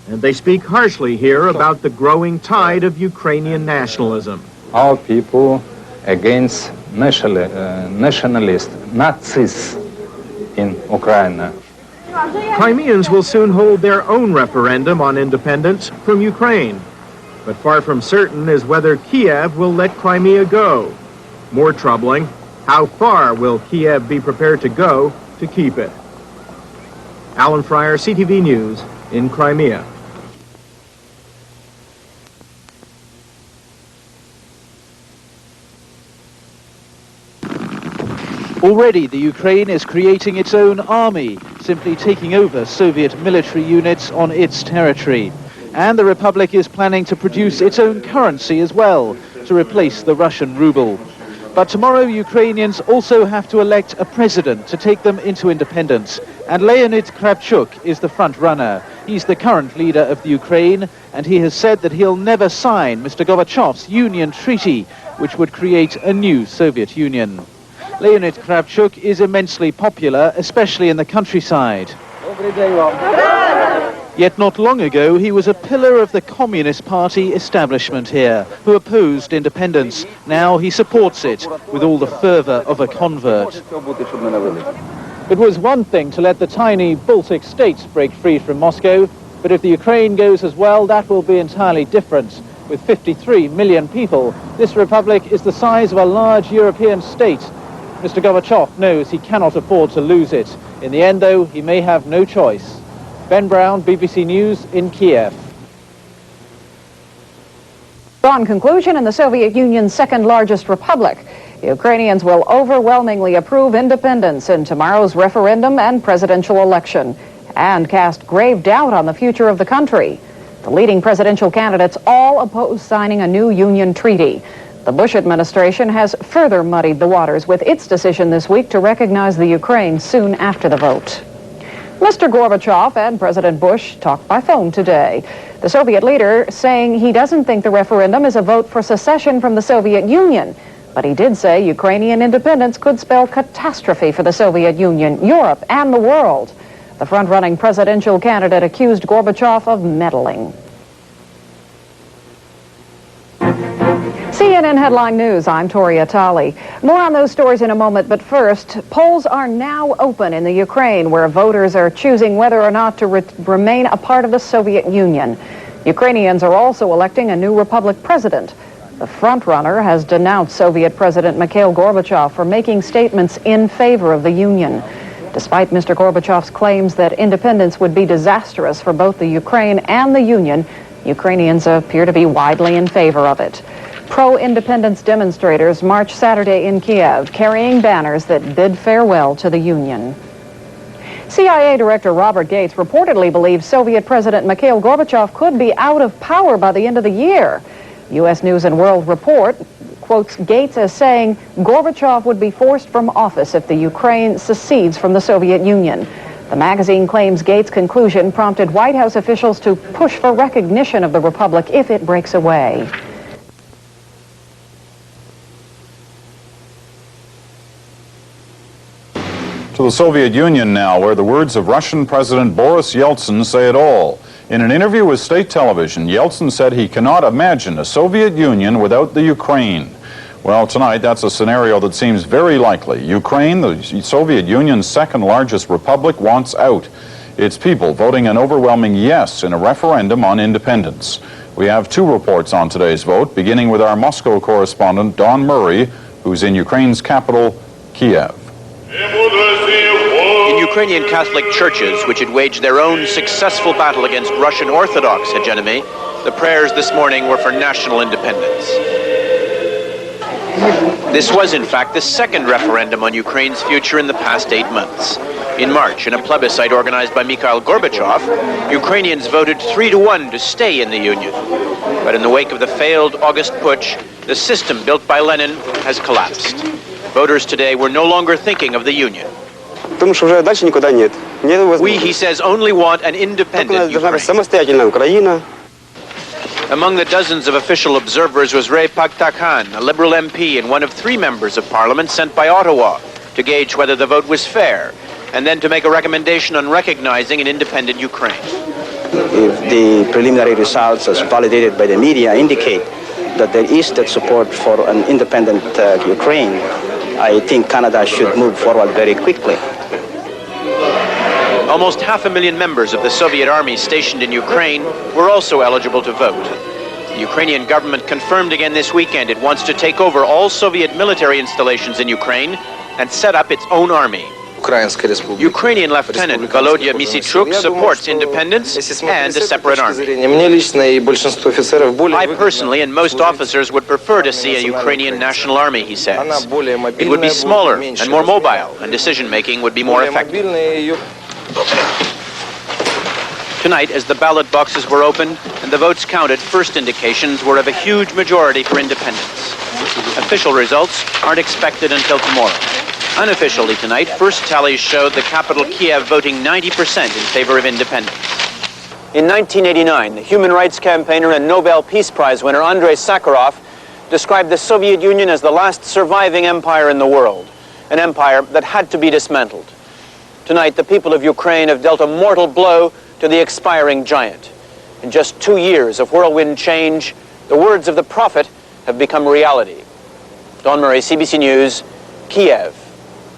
And they speak harshly here about the growing tide of Ukrainian nationalism. Our people against nationalist Nazis in Ukraine. Crimeans will soon hold their own referendum on independence from Ukraine. But far from certain is whether Kiev will let Crimea go. More troubling, how far will Kiev be prepared to go to to keep it. Alan Fryer, CTV News, in Crimea. Already, the Ukraine is creating its own army, simply taking over Soviet military units on its territory. And the Republic is planning to produce its own currency as well, to replace the Russian ruble. But tomorrow, Ukrainians also have to elect a president to take them into independence. And Leonid Kravchuk is the front runner. He's the current leader of the Ukraine, and he has said that he'll never sign Mr. Gorbachev's Union Treaty, which would create a new Soviet Union. Leonid Kravchuk is immensely popular, especially in the countryside. Yet not long ago, he was a pillar of the Communist Party establishment here, who opposed independence. Now he supports it with all the fervor of a convert. It was one thing to let the tiny Baltic states break free from Moscow, but if the Ukraine goes as well, that will be entirely different. With 53 million people, this republic is the size of a large European state. Mr. Gorbachev knows he cannot afford to lose it. In the end, though, he may have no choice. Ben Brown, BBC News in Kiev. On conclusion, in the Soviet Union's second largest republic, the Ukrainians will overwhelmingly approve independence in tomorrow's referendum and presidential election, and cast grave doubt on the future of the country. The leading presidential candidates all oppose signing a new union treaty. The Bush administration has further muddied the waters with its decision this week to recognize the Ukraine soon after the vote. Mr. Gorbachev and President Bush talked by phone today. The Soviet leader saying he doesn't think the referendum is a vote for secession from the Soviet Union, but he did say Ukrainian independence could spell catastrophe for the Soviet Union, Europe, and the world. The front-running presidential candidate accused Gorbachev of meddling. CNN Headline News, I'm Tori Atali. More on those stories in a moment, but first, polls are now open in the Ukraine, where voters are choosing whether or not to remain a part of the Soviet Union. Ukrainians are also electing a new republic president. The frontrunner has denounced Soviet President Mikhail Gorbachev for making statements in favor of the Union. Despite Mr. Gorbachev's claims that independence would be disastrous for both the Ukraine and the Union, Ukrainians appear to be widely in favor of it. Pro-independence demonstrators marched Saturday in Kiev, carrying banners that bid farewell to the Union. CIA Director Robert Gates reportedly believes Soviet President Mikhail Gorbachev could be out of power by the end of the year. U.S. News and World Report quotes Gates as saying Gorbachev would be forced from office if the Ukraine secedes from the Soviet Union. The magazine claims Gates' conclusion prompted White House officials to push for recognition of the republic if it breaks away. To the Soviet Union now, where the words of Russian President Boris Yeltsin say it all. In an interview with state television, Yeltsin said he cannot imagine a Soviet Union without the Ukraine. Well, tonight, that's a scenario that seems very likely. Ukraine, the Soviet Union's second largest republic, wants out. Its people voting an overwhelming yes in a referendum on independence. We have two reports on today's vote, beginning with our Moscow correspondent, Don Murray, who's in Ukraine's capital, Kiev. In Ukrainian Catholic churches, which had waged their own successful battle against Russian Orthodox hegemony, the prayers this morning were for national independence. This was, in fact, the second referendum on Ukraine's future in the past 8 months. In March, in a plebiscite organized by Mikhail Gorbachev, Ukrainians voted 3-1 to stay in the Union. But in the wake of the failed August putsch, the system built by Lenin has collapsed. Voters today were no longer thinking of the Union. We, he says, only want an independent Ukraine. Among the dozens of official observers was Ray Pakhtakhan, a Liberal MP and one of 3 members of Parliament sent by Ottawa to gauge whether the vote was fair, and then to make a recommendation on recognizing an independent Ukraine. If the preliminary results, as validated by the media, indicate that there is that support for an independent Ukraine, I think Canada should move forward very quickly. Almost 500,000 members of the Soviet army stationed in Ukraine were also eligible to vote. The Ukrainian government confirmed again this weekend it wants to take over all Soviet military installations in Ukraine and set up its own army. Ukrainian Lieutenant Volodya Misichuk supports independence and a separate army. I personally and most officers would prefer to see a Ukrainian national army, he says. It would be smaller and more mobile, and decision-making would be more effective. Tonight, as the ballot boxes were opened and the votes counted, first indications were of a huge majority for independence. Official results aren't expected until tomorrow. Unofficially tonight, first tallies showed the capital Kiev voting 90% in favor of independence. In 1989, the human rights campaigner and Nobel Peace Prize winner Andrei Sakharov described the Soviet Union as the last surviving empire in the world, an empire that had to be dismantled. Tonight, the people of Ukraine have dealt a mortal blow to the expiring giant. In just 2 years of whirlwind change, the words of the prophet have become reality. Don Murray, CBC News, Kiev.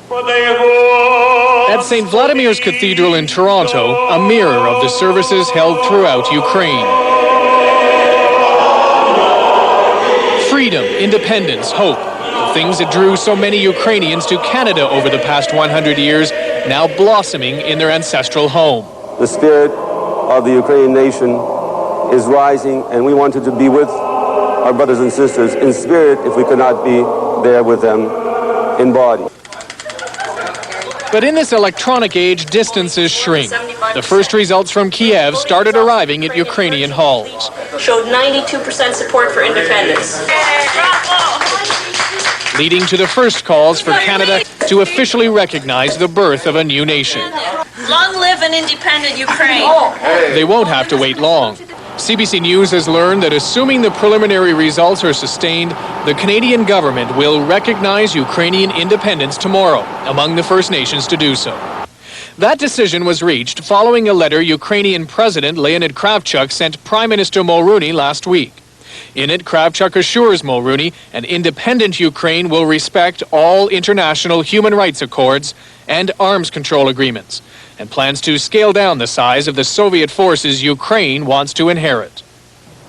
At St. Vladimir's Cathedral in Toronto, a mirror of the services held throughout Ukraine. Freedom, independence, hope, the things that drew so many Ukrainians to Canada over the past 100 years, now blossoming in their ancestral home. The spirit of the Ukrainian nation is rising, and we wanted to be with our brothers and sisters in spirit if we could not be there with them in body. But in this electronic age, distances shrink. The first results from Kiev started arriving at Ukrainian halls. Showed 92% support for independence. Leading to the first calls for Canada to officially recognize the birth of a new nation. Long live an independent Ukraine. They won't have to wait long. CBC News has learned that assuming the preliminary results are sustained, the Canadian government will recognize Ukrainian independence tomorrow, among the First Nations to do so. That decision was reached following a letter Ukrainian President Leonid Kravchuk sent Prime Minister Mulroney last week. In it, Kravchuk assures Mulroney an independent Ukraine will respect all international human rights accords and arms control agreements, and plans to scale down the size of the Soviet forces Ukraine wants to inherit.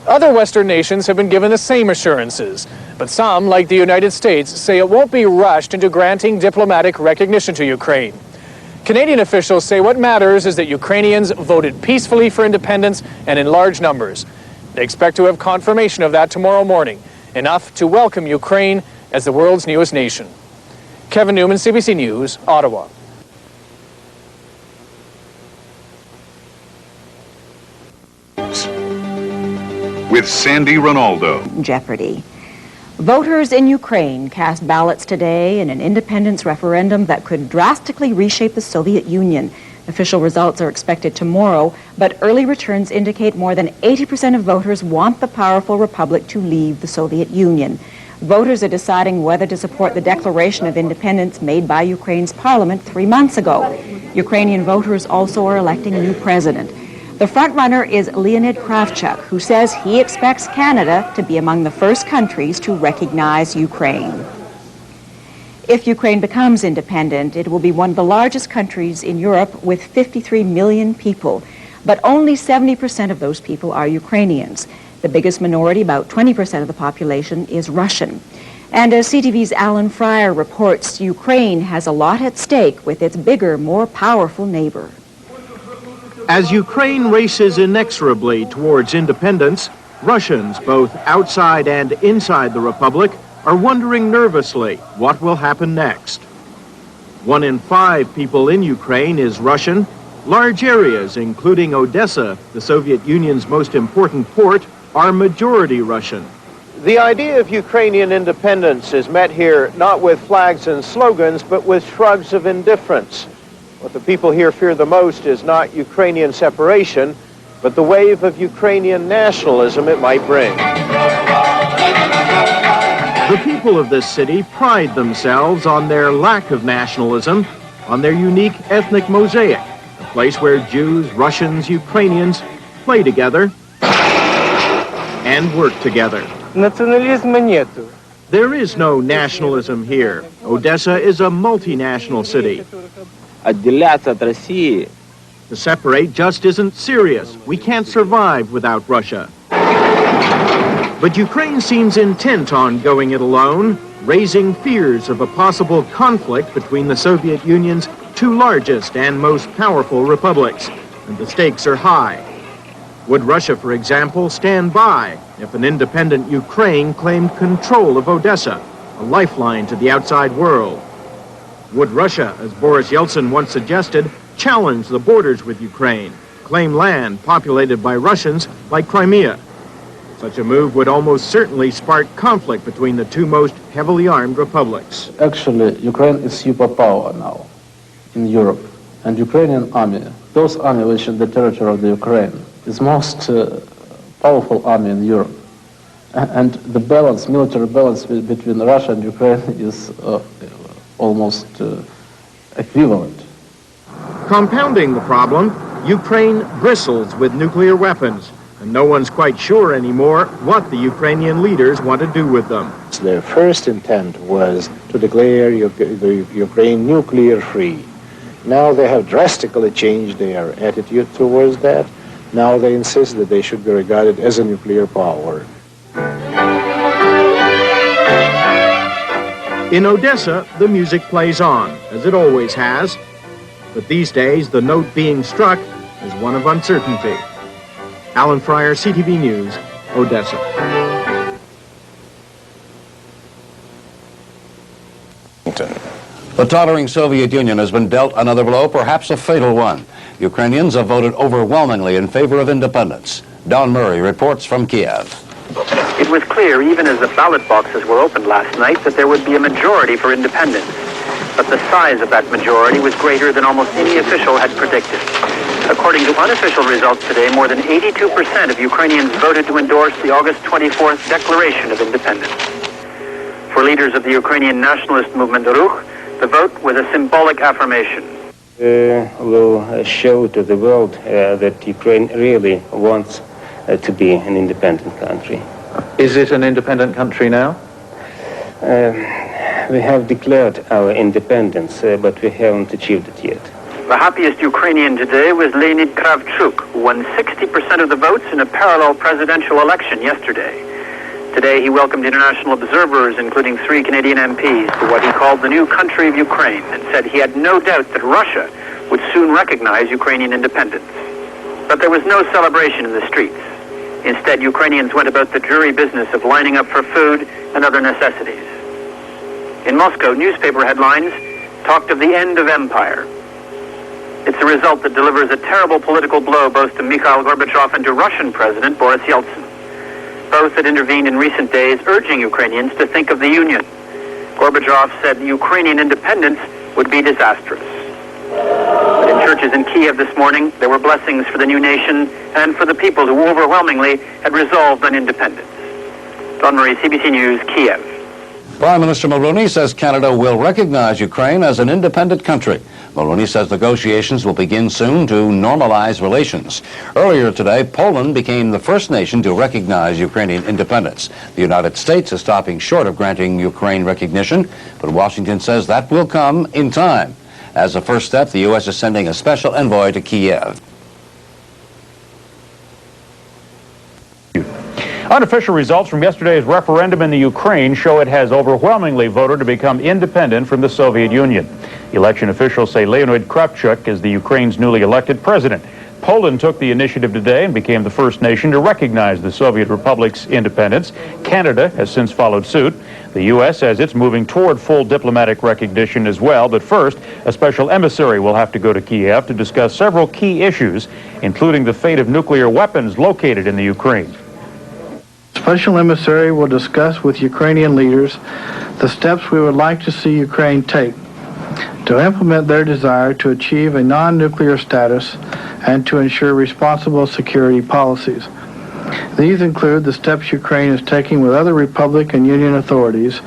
Other Western nations have been given the same assurances, but some, like the United States, say it won't be rushed into granting diplomatic recognition to Ukraine. Canadian officials say what matters is that Ukrainians voted peacefully for independence and in large numbers. They expect to have confirmation of that tomorrow morning, enough to welcome Ukraine as the world's newest nation. Kevin Newman, CBC News, Ottawa. With Sandy Ronaldo. Jeopardy. Voters in Ukraine cast ballots today in an independence referendum that could drastically reshape the Soviet Union. Official results are expected tomorrow, but early returns indicate more than 80% of voters want the powerful republic to leave the Soviet Union. Voters are deciding whether to support the Declaration of Independence made by Ukraine's parliament 3 months ago. Ukrainian voters also are electing a new president. The frontrunner is Leonid Kravchuk, who says he expects Canada to be among the first countries to recognize Ukraine. If Ukraine becomes independent, it will be one of the largest countries in Europe with 53 million people. But only 70% of those people are Ukrainians. The biggest minority, about 20% of the population, is Russian. And as CTV's Alan Fryer reports, Ukraine has a lot at stake with its bigger, more powerful neighbor. As Ukraine races inexorably towards independence, Russians, both outside and inside the republic, are wondering nervously what will happen next. 1 in 5 people in Ukraine is Russian. Large areas, including Odessa, the Soviet Union's most important port, are majority Russian. The idea of Ukrainian independence is met here not with flags and slogans, but with shrugs of indifference. What the people here fear the most is not Ukrainian separation, but the wave of Ukrainian nationalism it might bring. The people of this city pride themselves on their lack of nationalism, on their unique ethnic mosaic, a place where Jews, Russians, Ukrainians play together and work together. There is no nationalism here. Odessa is a multinational city. To separate just isn't serious. We can't survive without Russia. But Ukraine seems intent on going it alone, raising fears of a possible conflict between the Soviet Union's two largest and most powerful republics, and the stakes are high. Would Russia, for example, stand by if an independent Ukraine claimed control of Odessa, a lifeline to the outside world? Would Russia, as Boris Yeltsin once suggested, challenge the borders with Ukraine, claim land populated by Russians like Crimea? Such a move would almost certainly spark conflict between the two most heavily armed republics. Actually, Ukraine is superpower now in Europe, and Ukrainian army, those army which in the territory of the Ukraine, is most powerful army in Europe. And the balance, military balance between Russia and Ukraine is almost equivalent. Compounding the problem, Ukraine bristles with nuclear weapons, and no one's quite sure anymore what the Ukrainian leaders want to do with them. Their first intent was to declare the Ukraine nuclear-free. Now they have drastically changed their attitude towards that. Now they insist that they should be regarded as a nuclear power. In Odessa, the music plays on, as it always has. But these days, the note being struck is one of uncertainty. Alan Fryer, CTV News, Odessa. The tottering Soviet Union has been dealt another blow, perhaps a fatal one. Ukrainians have voted overwhelmingly in favor of independence. Don Murray reports from Kiev. It was clear, even as the ballot boxes were opened last night, that there would be a majority for independence. But the size of that majority was greater than almost any official had predicted. According to unofficial results today, more than 82% of Ukrainians voted to endorse the August 24th Declaration of Independence. For leaders of the Ukrainian nationalist movement, Ruch, the vote was a symbolic affirmation. Will show to the world that Ukraine really wants to be an independent country. Is it an independent country now? We have declared our independence, but we haven't achieved it yet. The happiest Ukrainian today was Leonid Kravchuk, who won 60% of the votes in a parallel presidential election yesterday. Today he welcomed international observers, including 3 Canadian MPs, to what he called the new country of Ukraine, and said he had no doubt that Russia would soon recognize Ukrainian independence. But there was no celebration in the streets. Instead, Ukrainians went about the dreary business of lining up for food and other necessities. In Moscow, newspaper headlines talked of the end of empire. It's a result that delivers a terrible political blow both to Mikhail Gorbachev and to Russian President Boris Yeltsin. Both had intervened in recent days, urging Ukrainians to think of the Union. Gorbachev said Ukrainian independence would be disastrous. But in churches in Kiev this morning, there were blessings for the new nation and for the people who overwhelmingly had resolved on independence. Don Murray, CBC News, Kiev. Prime Minister Mulroney says Canada will recognize Ukraine as an independent country. Mulroney says negotiations will begin soon to normalize relations. Earlier today, Poland became the first nation to recognize Ukrainian independence. The United States is stopping short of granting Ukraine recognition, but Washington says that will come in time. As a first step, the U.S. is sending a special envoy to Kiev. Unofficial results from yesterday's referendum in the Ukraine show it has overwhelmingly voted to become independent from the Soviet Union. Election officials say Leonid Kravchuk is the Ukraine's newly elected president. Poland took the initiative today and became the first nation to recognize the Soviet Republic's independence. Canada has since followed suit. The U.S. says it's moving toward full diplomatic recognition as well, but first, a special emissary will have to go to Kiev to discuss several key issues, including the fate of nuclear weapons located in the Ukraine. Special emissary will discuss with Ukrainian leaders the steps we would like to see Ukraine take to implement their desire to achieve a non-nuclear status and to ensure responsible security policies. These include the steps Ukraine is taking with other Republic and Union authorities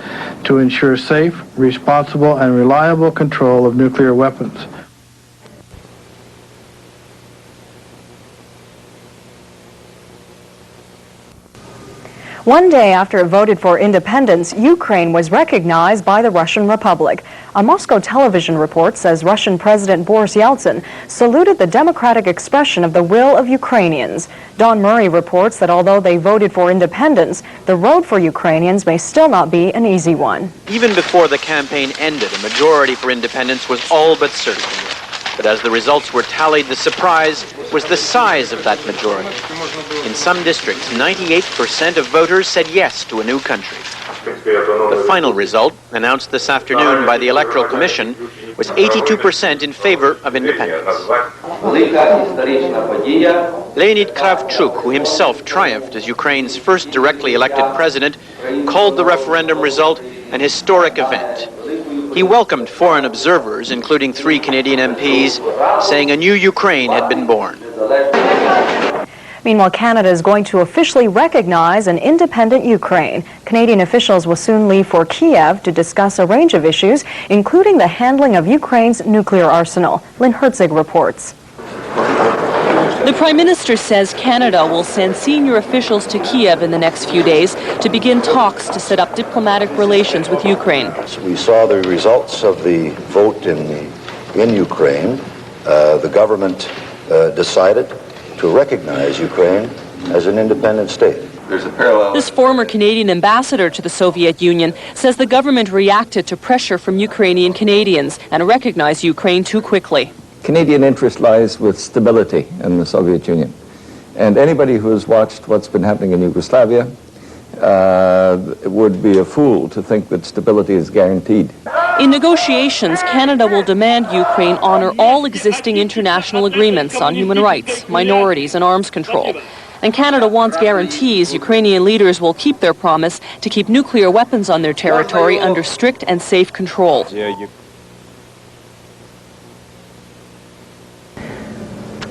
to ensure safe, responsible, and reliable control of nuclear weapons. One day after it voted for independence, Ukraine was recognized by the Russian Republic. A Moscow television report says Russian President Boris Yeltsin saluted the democratic expression of the will of Ukrainians. Don Murray reports that although they voted for independence, the road for Ukrainians may still not be an easy one. Even before the campaign ended, a majority for independence was all but certain. But as the results were tallied, the surprise was the size of that majority. In some districts, 98% of voters said yes to a new country. The final result, announced this afternoon by the Electoral Commission, was 82% in favor of independence. Leonid Kravchuk, who himself triumphed as Ukraine's first directly elected president, called the referendum result an historic event. He welcomed foreign observers, including 3 Canadian MPs, saying a new Ukraine had been born. Meanwhile, Canada is going to officially recognize an independent Ukraine. Canadian officials will soon leave for Kiev to discuss a range of issues, including the handling of Ukraine's nuclear arsenal. Lynn Herzig reports. The Prime Minister says Canada will send senior officials to Kiev in the next few days to begin talks to set up diplomatic relations with Ukraine. We saw the results of the vote in Ukraine. The government decided to recognize Ukraine as an independent state. There's a parallel. This former Canadian ambassador to the Soviet Union says the government reacted to pressure from Ukrainian Canadians and recognized Ukraine too quickly. Canadian interest lies with stability in the Soviet Union. And anybody who has watched what's been happening in Yugoslavia would be a fool to think that stability is guaranteed. In negotiations, Canada will demand Ukraine honor all existing international agreements on human rights, minorities, and arms control. And Canada wants guarantees Ukrainian leaders will keep their promise to keep nuclear weapons on their territory under strict and safe control.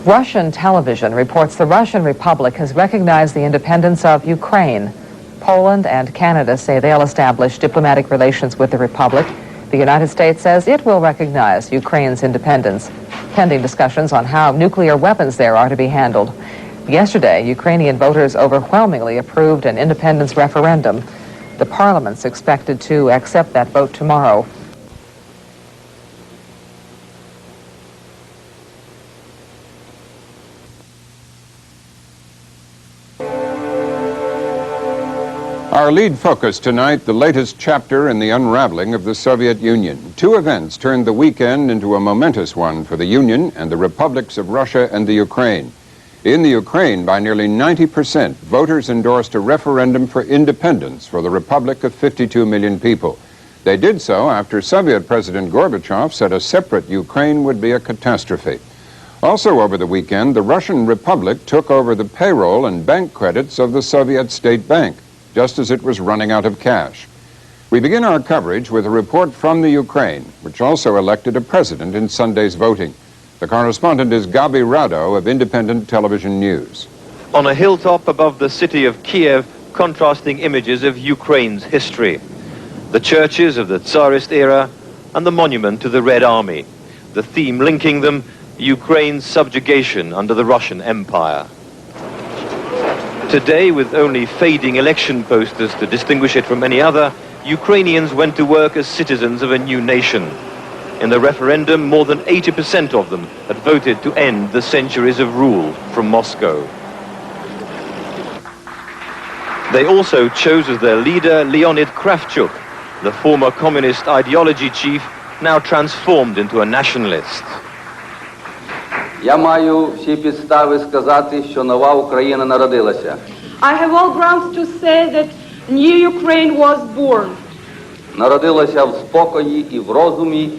Russian television reports the Russian Republic has recognized the independence of Ukraine. Poland and Canada say they'll establish diplomatic relations with the Republic. The United States says it will recognize Ukraine's independence, pending discussions on how nuclear weapons there are to be handled. Yesterday, Ukrainian voters overwhelmingly approved an independence referendum. The parliament's expected to accept that vote tomorrow. Our lead focus tonight, the latest chapter in the unraveling of the Soviet Union. 2 events turned the weekend into a momentous one for the Union and the republics of Russia and the Ukraine. In the Ukraine, by nearly 90%, voters endorsed a referendum for independence for the republic of 52 million people. They did so after Soviet President Gorbachev said a separate Ukraine would be a catastrophe. Also over the weekend, the Russian Republic took over the payroll and bank credits of the Soviet State Bank, just as it was running out of cash. We begin our coverage with a report from the Ukraine, which also elected a president in Sunday's voting. The correspondent is Gabi Rado of Independent Television News. On a hilltop above the city of Kiev, contrasting images of Ukraine's history. The churches of the Tsarist era and the monument to the Red Army. The theme linking them, Ukraine's subjugation under the Russian Empire. Today, with only fading election posters to distinguish it from any other, Ukrainians went to work as citizens of a new nation. In the referendum, more than 80% of them had voted to end the centuries of rule from Moscow. They also chose as their leader Leonid Kravchuk, the former communist ideology chief, now transformed into a nationalist. Я маю всі підстави сказати, що нова Україна народилася. I have all grounds to say that new Ukraine was born. Народилася в спокої і в розумі,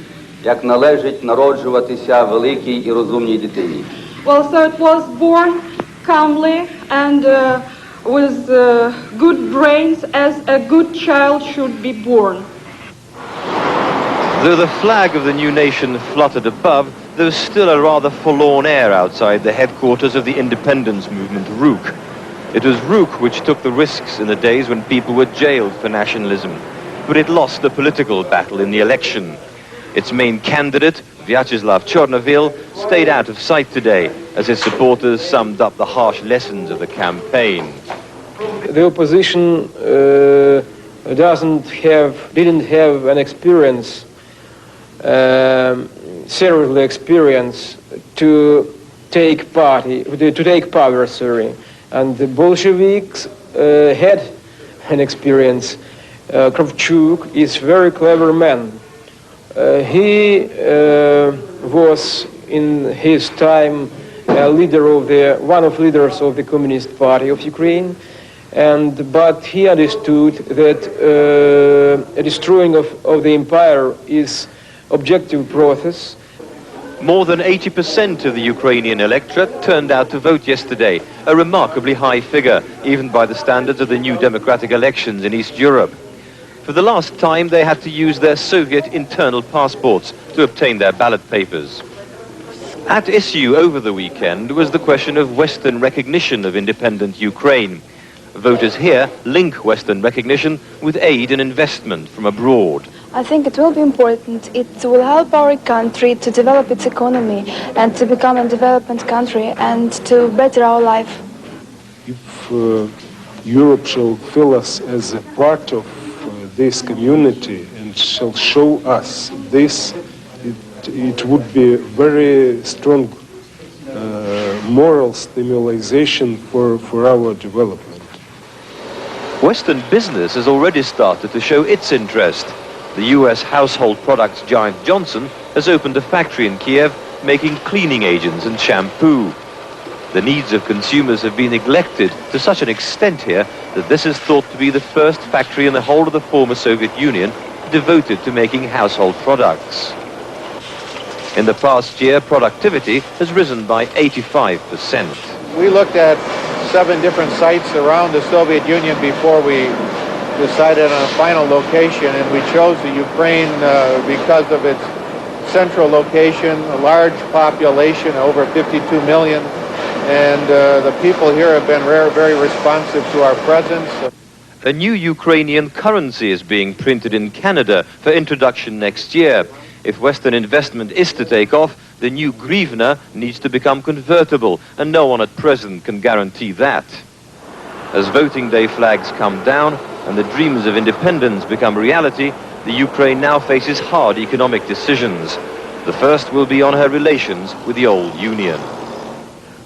як належить народжуватися великій і розумній дитині. Well, so it was born calmly and with good brains as a good child should be born. Though the flag of the new nation fluttered above, there was still a rather forlorn air outside the headquarters of the independence movement, RUK. It was RUK which took the risks in the days when people were jailed for nationalism. But it lost the political battle in the election. Its main candidate, Vyacheslav Chornovil, stayed out of sight today as his supporters summed up the harsh lessons of the campaign. the opposition didn't have an experience, seriously experience to take power, and the Bolsheviks had an experience. Kravchuk is very clever man. He was in his time a leader of one of leaders of the Communist Party of Ukraine, but he understood that a destroying of the empire is objective process. More than 80% of the Ukrainian electorate turned out to vote yesterday, a remarkably high figure, even by the standards of the new democratic elections in East Europe. For the last time, they had to use their Soviet internal passports to obtain their ballot papers. At issue over the weekend was the question of Western recognition of independent Ukraine. Voters here link Western recognition with aid and investment from abroad. I think it will be important. It will help our country to develop its economy and to become a development country and to better our life. If Europe shall feel us as a part of this community and shall show us this, it would be a very strong moral stimulation for our development. Western business has already started to show its interest. The US household products giant Johnson has opened a factory in Kiev making cleaning agents and shampoo. The needs of consumers have been neglected to such an extent here that this is thought to be the first factory in the whole of the former Soviet Union devoted to making household products. In the past year, productivity has risen by 85%. We looked at 7 different sites around the Soviet Union before we decided on a final location, and we chose the Ukraine because of its central location, a large population, over 52 million, and the people here have been very responsive to our presence. A new Ukrainian currency is being printed in Canada for introduction next year. If Western investment is to take off, the new hryvnia needs to become convertible, and no one at present can guarantee that. As voting day flags come down and the dreams of independence become reality, the Ukraine now faces hard economic decisions. The first will be on her relations with the old Union.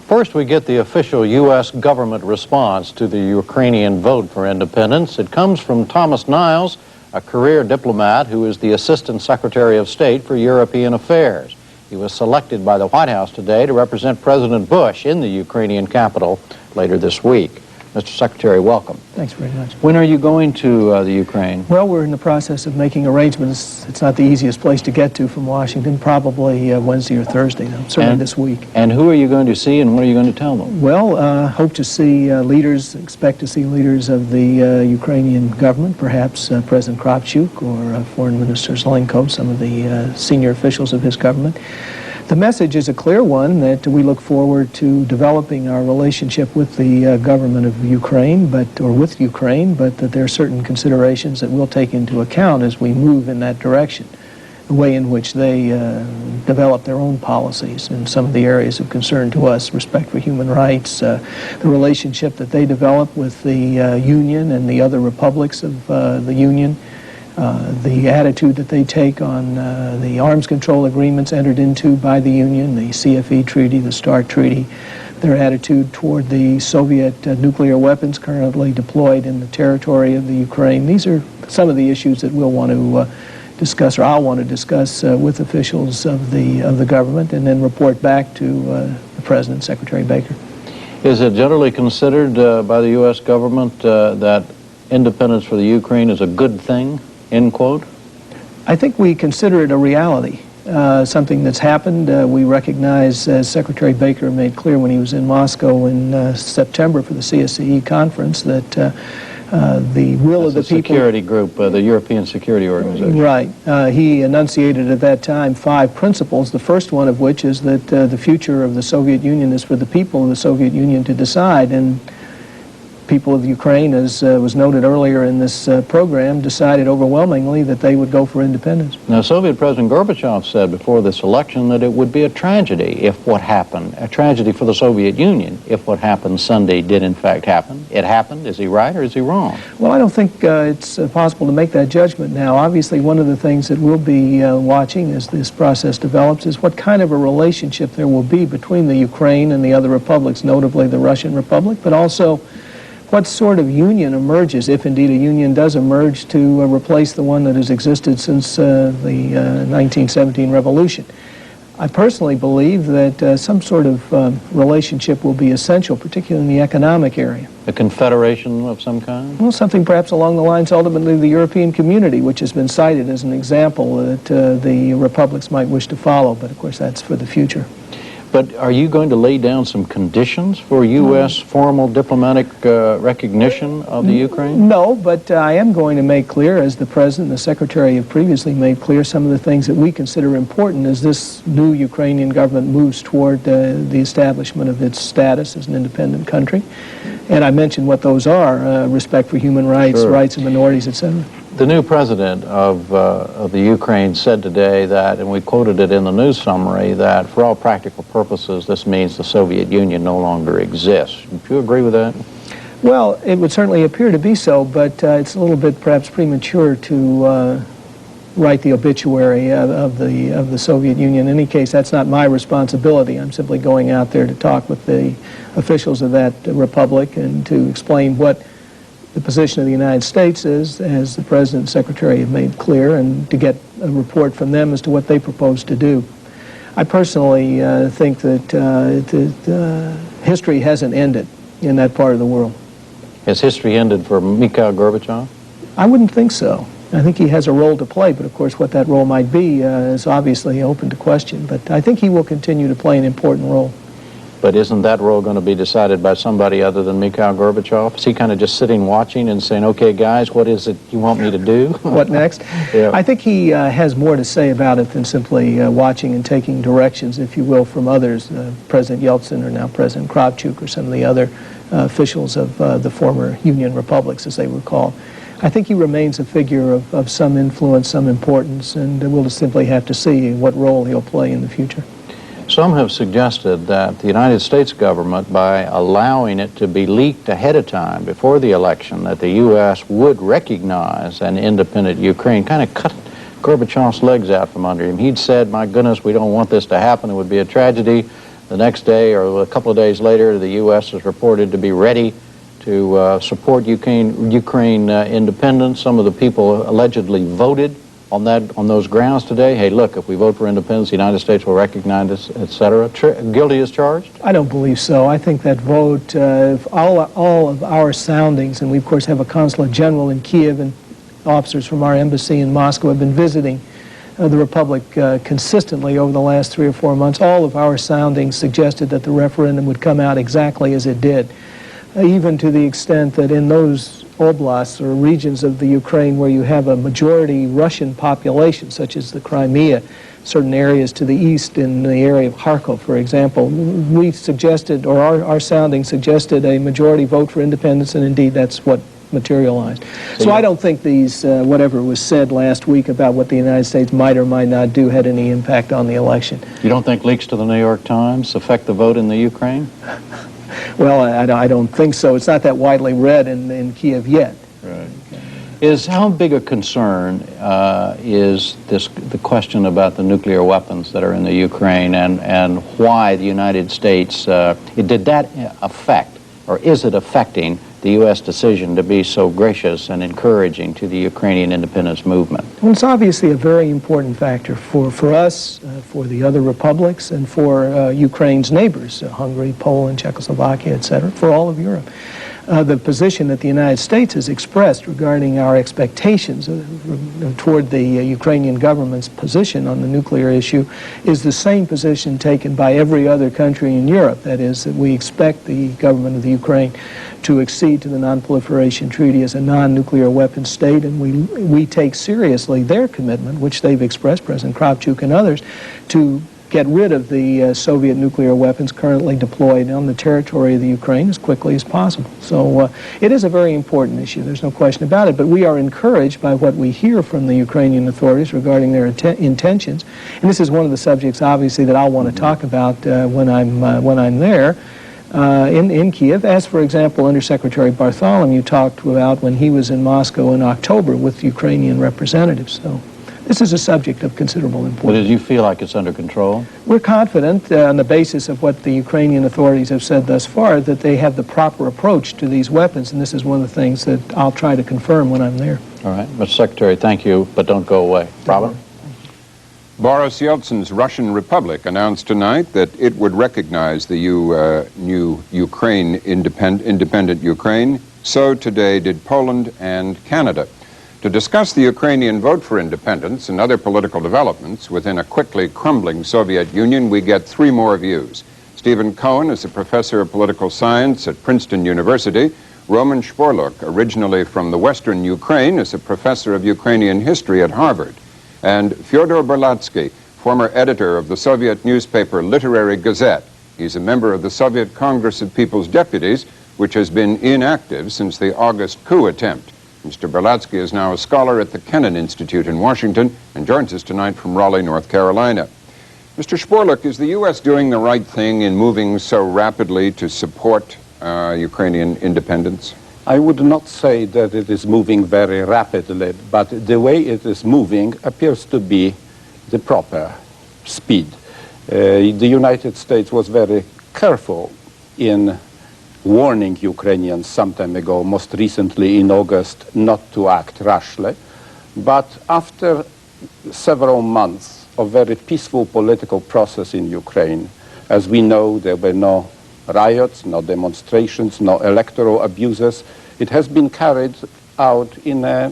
First, we get the official U.S. government response to the Ukrainian vote for independence. It comes from Thomas Niles, a career diplomat who is the Assistant Secretary of State for European Affairs. He was selected by the White House today to represent President Bush in the Ukrainian capital later this week. Mr. Secretary, welcome. Thanks very much. When are you going to the Ukraine? Well, we're in the process of making arrangements. It's not the easiest place to get to from Washington, probably Wednesday or Thursday, certainly this week. And who are you going to see and what are you going to tell them? Well, hope to see expect to see leaders of the Ukrainian government, perhaps President Kravchuk or Foreign Minister Zelenko, some of the senior officials of his government. The message is a clear one, that we look forward to developing our relationship with the government of Ukraine, but that there are certain considerations that we'll take into account as we move in that direction. The way in which they develop their own policies in some of the areas of concern to us, respect for human rights, the relationship that they develop with the Union and the other republics of the Union, the attitude that they take on the arms control agreements entered into by the Union, the CFE Treaty, the START Treaty, their attitude toward the Soviet nuclear weapons currently deployed in the territory of the Ukraine. These are some of the issues that we'll want to discuss, or I'll want to discuss with officials of the government, and then report back to the President, Secretary Baker. Is it generally considered by the U.S. government that independence for the Ukraine is a good thing? End quote? I think we consider it a reality, something that's happened. We recognize, as Secretary Baker made clear when he was in Moscow in September for the CSCE conference, that the will of the people... security group, the European Security Organization. Right. He enunciated at that time 5 principles, the first one of which is that the future of the Soviet Union is for the people of the Soviet Union to decide. And people of Ukraine, as was noted earlier in this program, decided overwhelmingly that they would go for independence. Now, Soviet President Gorbachev said before this election that it would be a tragedy if what happened, a tragedy for the Soviet Union, if what happened Sunday did in fact happen. It happened. Is he right or is he wrong? Well, I don't think it's possible to make that judgment now. Obviously, one of the things that we'll be watching as this process develops is what kind of a relationship there will be between the Ukraine and the other republics, notably the Russian Republic, but also what sort of union emerges, if indeed a union does emerge, to replace the one that has existed since the 1917 revolution. I personally believe that some sort of relationship will be essential, particularly in the economic area. A confederation of some kind? Well, something perhaps along the lines ultimately of the European community, which has been cited as an example that the republics might wish to follow, but of course that's for the future. But are you going to lay down some conditions for U.S. formal diplomatic recognition of the Ukraine? No, but I am going to make clear, as the President and the Secretary have previously made clear, some of the things that we consider important as this new Ukrainian government moves toward the establishment of its status as an independent country. And I mentioned what those are, respect for human rights, Sure. rights of minorities, etc. The new president of the Ukraine said today that, and we quoted it in the news summary, that for all practical purposes, this means the Soviet Union no longer exists. Do you agree with that? Well, it would certainly appear to be so, but it's a little bit perhaps premature to write the obituary of the Soviet Union. In any case, that's not my responsibility. I'm simply going out there to talk with the officials of that republic and to explain what the position of the United States is, as the President and Secretary have made clear, and to get a report from them as to what they propose to do. I personally think that history hasn't ended in that part of the world. Has history ended for Mikhail Gorbachev? I wouldn't think so. I think he has a role to play, but of course what that role might be is obviously open to question. But I think he will continue to play an important role. But isn't that role going to be decided by somebody other than Mikhail Gorbachev? Is he kind of just sitting watching and saying, okay, guys, what is it you want me to do? What next? Yeah. I think he has more to say about it than simply watching and taking directions, if you will, from others, President Yeltsin or now President Kravchuk or some of the other officials of the former Union republics, as they were called. I think he remains a figure of some influence, some importance, and we'll just simply have to see what role he'll play in the future. Some have suggested that the United States government, by allowing it to be leaked ahead of time before the election, that the U.S. would recognize an independent Ukraine, kind of cut Gorbachev's legs out from under him. He'd said, my goodness, we don't want this to happen. It would be a tragedy. The next day or a couple of days later, the U.S. is reported to be ready to support Ukraine independence. Some of the people allegedly voted on those grounds today. Hey, look, if we vote for independence, the United States will recognize us, etc. Guilty as charged? I don't believe so. I think that vote, all of our soundings, and we of course have a consulate general in Kiev, and officers from our embassy in Moscow have been visiting the Republic consistently over the last 3 or 4 months. All of our soundings suggested that the referendum would come out exactly as it did, even to the extent that in those oblasts or regions of the Ukraine where you have a majority Russian population, such as the Crimea, certain areas to the east in the area of Kharkov, for example, we suggested, or our sounding suggested, a majority vote for independence, and indeed that's what materialized. So I don't think these, whatever was said last week about what the United States might or might not do had any impact on the election. You don't think leaks to the New York Times affect the vote in the Ukraine? Well, I don't think so. It's not that widely read in Kiev yet. Right. How big a concern is the question about the nuclear weapons that are in the Ukraine, and why the United States, did that affect, or is it affecting the U.S. decision to be so gracious and encouraging to the Ukrainian independence movement? Well, it's obviously a very important factor for us, for the other republics, and for Ukraine's neighbors, Hungary, Poland, Czechoslovakia, etc., for all of Europe. The position that the United States has expressed regarding our expectations toward the Ukrainian government's position on the nuclear issue is the same position taken by every other country in Europe. That is, that we expect the government of the Ukraine to accede to the Non-Proliferation Treaty as a non-nuclear weapon state, and we take seriously their commitment, which they've expressed, President Kravchuk and others, to get rid of the Soviet nuclear weapons currently deployed on the territory of the Ukraine as quickly as possible. So it is a very important issue, there's no question about it, but we are encouraged by what we hear from the Ukrainian authorities regarding their intentions, and this is one of the subjects obviously that I'll want to talk about when I'm there in Kiev, as for example Undersecretary Bartholomew talked about when he was in Moscow in October with Ukrainian representatives. So this is a subject of considerable importance. But do you feel like it's under control? We're confident on the basis of what the Ukrainian authorities have said thus far that they have the proper approach to these weapons, and this is one of the things that I'll try to confirm when I'm there. All right. Mr. Secretary, thank you, but don't go away. Robert? Boris Yeltsin's Russian Republic announced tonight that it would recognize the new Ukraine, independent Ukraine. So today did Poland and Canada. To discuss the Ukrainian vote for independence and other political developments within a quickly crumbling Soviet Union, we get three more views. Stephen Cohen is a professor of political science at Princeton University. Roman Shporluk, originally from the western Ukraine, is a professor of Ukrainian history at Harvard. And Fyodor Berlatsky, former editor of the Soviet newspaper Literary Gazette. He's a member of the Soviet Congress of People's Deputies, which has been inactive since the August coup attempt. Mr. Berlatsky is now a scholar at the Kennan Institute in Washington and joins us tonight from Raleigh, North Carolina. Mr. Shporluk, is the U.S. doing the right thing in moving so rapidly to support Ukrainian independence? I would not say that it is moving very rapidly, but the way it is moving appears to be the proper speed. The United States was very careful in warning Ukrainians some time ago, most recently in August, not to act rashly. But after several months of very peaceful political process in Ukraine, as we know, there were no riots, no demonstrations, no electoral abuses. It has been carried out in a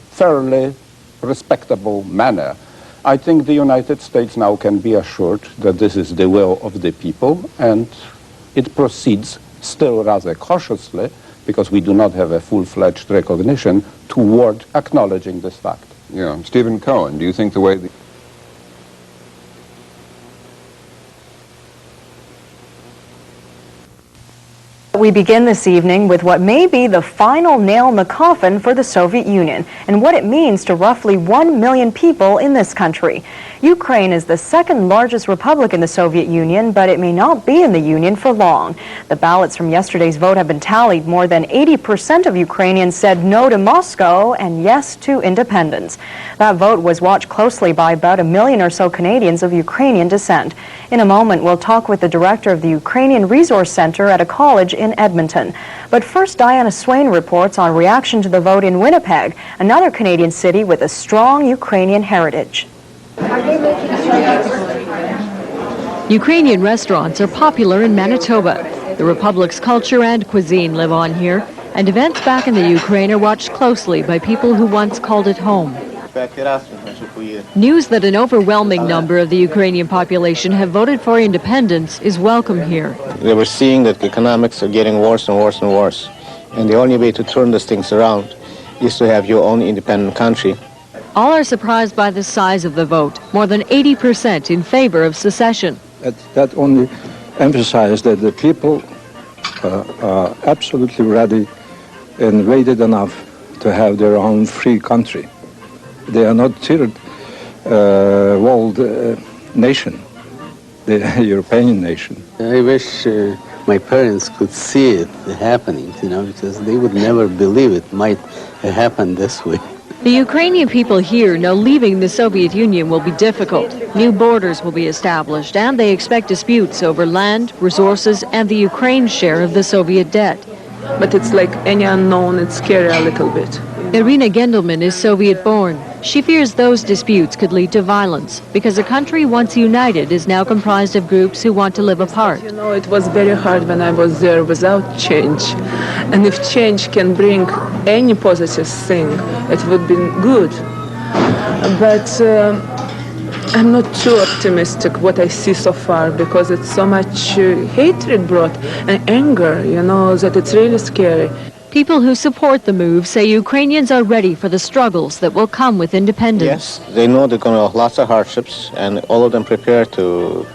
fairly respectable manner. I think the United States now can be assured that this is the will of the people, and it proceeds still rather cautiously, because we do not have a full-fledged recognition, toward acknowledging this fact. Yeah. Stephen Cohen, do you think the way We begin this evening with what may be the final nail in the coffin for the Soviet Union and what it means to roughly 1 million people in this country. Ukraine is the second largest republic in the Soviet Union, but it may not be in the Union for long. The ballots from yesterday's vote have been tallied. More than 80% of Ukrainians said no to Moscow and yes to independence. That vote was watched closely by about 1 million or so Canadians of Ukrainian descent. In a moment, we'll talk with the director of the Ukrainian Resource Center at a college in Edmonton. But first, Diana Swain reports on reaction to the vote in Winnipeg, another Canadian city with a strong Ukrainian heritage. Ukrainian restaurants are popular in Manitoba. The Republic's culture and cuisine live on here, and events back in the Ukraine are watched closely by people who once called it home. News that an overwhelming number of the Ukrainian population have voted for independence is welcome here. They were seeing that the economics are getting worse and worse and worse, and the only way to turn these things around is to have your own independent country. All are surprised by the size of the vote, more than 80% in favor of secession. That only emphasized that the people are absolutely ready and waited enough to have their own free country. They are not third-world nation, the European nation. I wish my parents could see it happening, because they would never believe it might happen this way. The Ukrainian people here know leaving the Soviet Union will be difficult. New borders will be established, and they expect disputes over land, resources, and the Ukraine's share of the Soviet debt. But it's like any unknown, it's scary a little bit. Irina Gendelman is Soviet-born. She fears those disputes could lead to violence because a country once united is now comprised of groups who want to live apart. It was very hard when I was there without change. And if change can bring any positive thing, it would be good. But I'm not too optimistic what I see so far, because it's so much hatred brought and anger, that it's really scary. People who support the move say Ukrainians are ready for the struggles that will come with independence. Yes, they know they're going to have lots of hardships, and all of them prepare to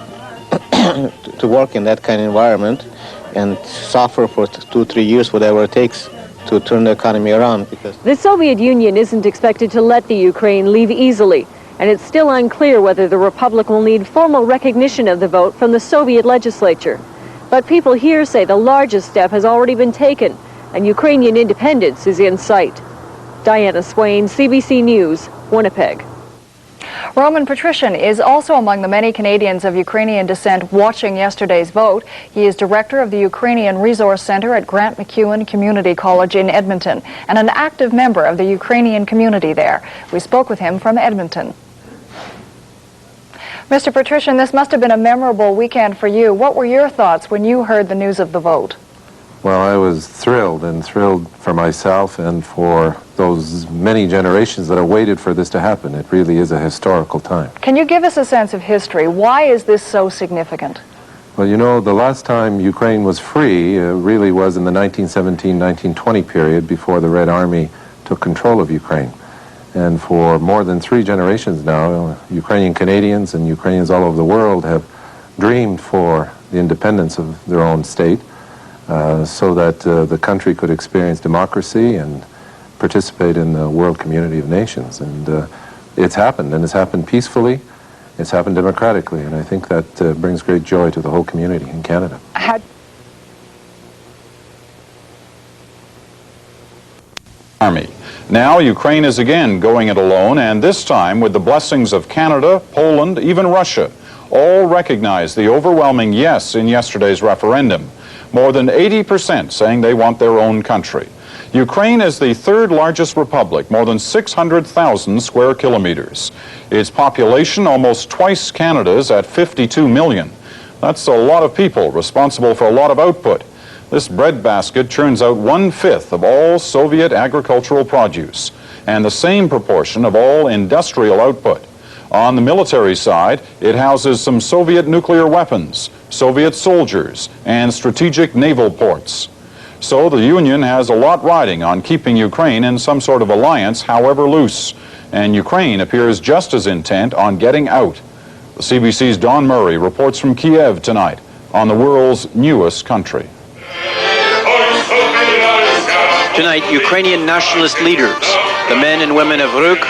to work in that kind of environment and suffer for 2-3 years, whatever it takes, to turn the economy around. Because The Soviet Union isn't expected to let the Ukraine leave easily, and it's still unclear whether the republic will need formal recognition of the vote from the Soviet legislature. But people here say the largest step has already been taken, and Ukrainian independence is in sight. Diana Swain, CBC News, Winnipeg. Roman Patrician is also among the many Canadians of Ukrainian descent watching yesterday's vote. He is director of the Ukrainian Resource Center at Grant MacEwan Community College in Edmonton and an active member of the Ukrainian community there. We spoke with him from Edmonton. Mr. Patrician, this must have been a memorable weekend for you. What were your thoughts when you heard the news of the vote? Well, I was thrilled for myself and for those many generations that have waited for this to happen. It really is a historical time. Can you give us a sense of history? Why is this so significant? Well, you know, the last time Ukraine was free really was in the 1917-1920 period before the Red Army took control of Ukraine. And for more than 3 generations now, Ukrainian Canadians and Ukrainians all over the world have dreamed for the independence of their own state. So that the country could experience democracy and participate in the world community of nations. And it's happened, and it's happened peacefully, it's happened democratically, and I think that brings great joy to the whole community in Canada. Army. Now Ukraine is again going it alone, and this time with the blessings of Canada, Poland, even Russia. All recognize the overwhelming yes in yesterday's referendum. More than 80% saying they want their own country. Ukraine is the 3rd largest republic, more than 600,000 square kilometers. Its population almost twice Canada's at 52 million. That's a lot of people responsible for a lot of output. This breadbasket churns out 1/5 of all Soviet agricultural produce and the same proportion of all industrial output. On the military side, it houses some Soviet nuclear weapons, Soviet soldiers, and strategic naval ports. So the Union has a lot riding on keeping Ukraine in some sort of alliance, however loose. And Ukraine appears just as intent on getting out. The CBC's Don Murray reports from Kiev tonight on the world's newest country. Tonight, Ukrainian nationalist leaders, the men and women of Rukh,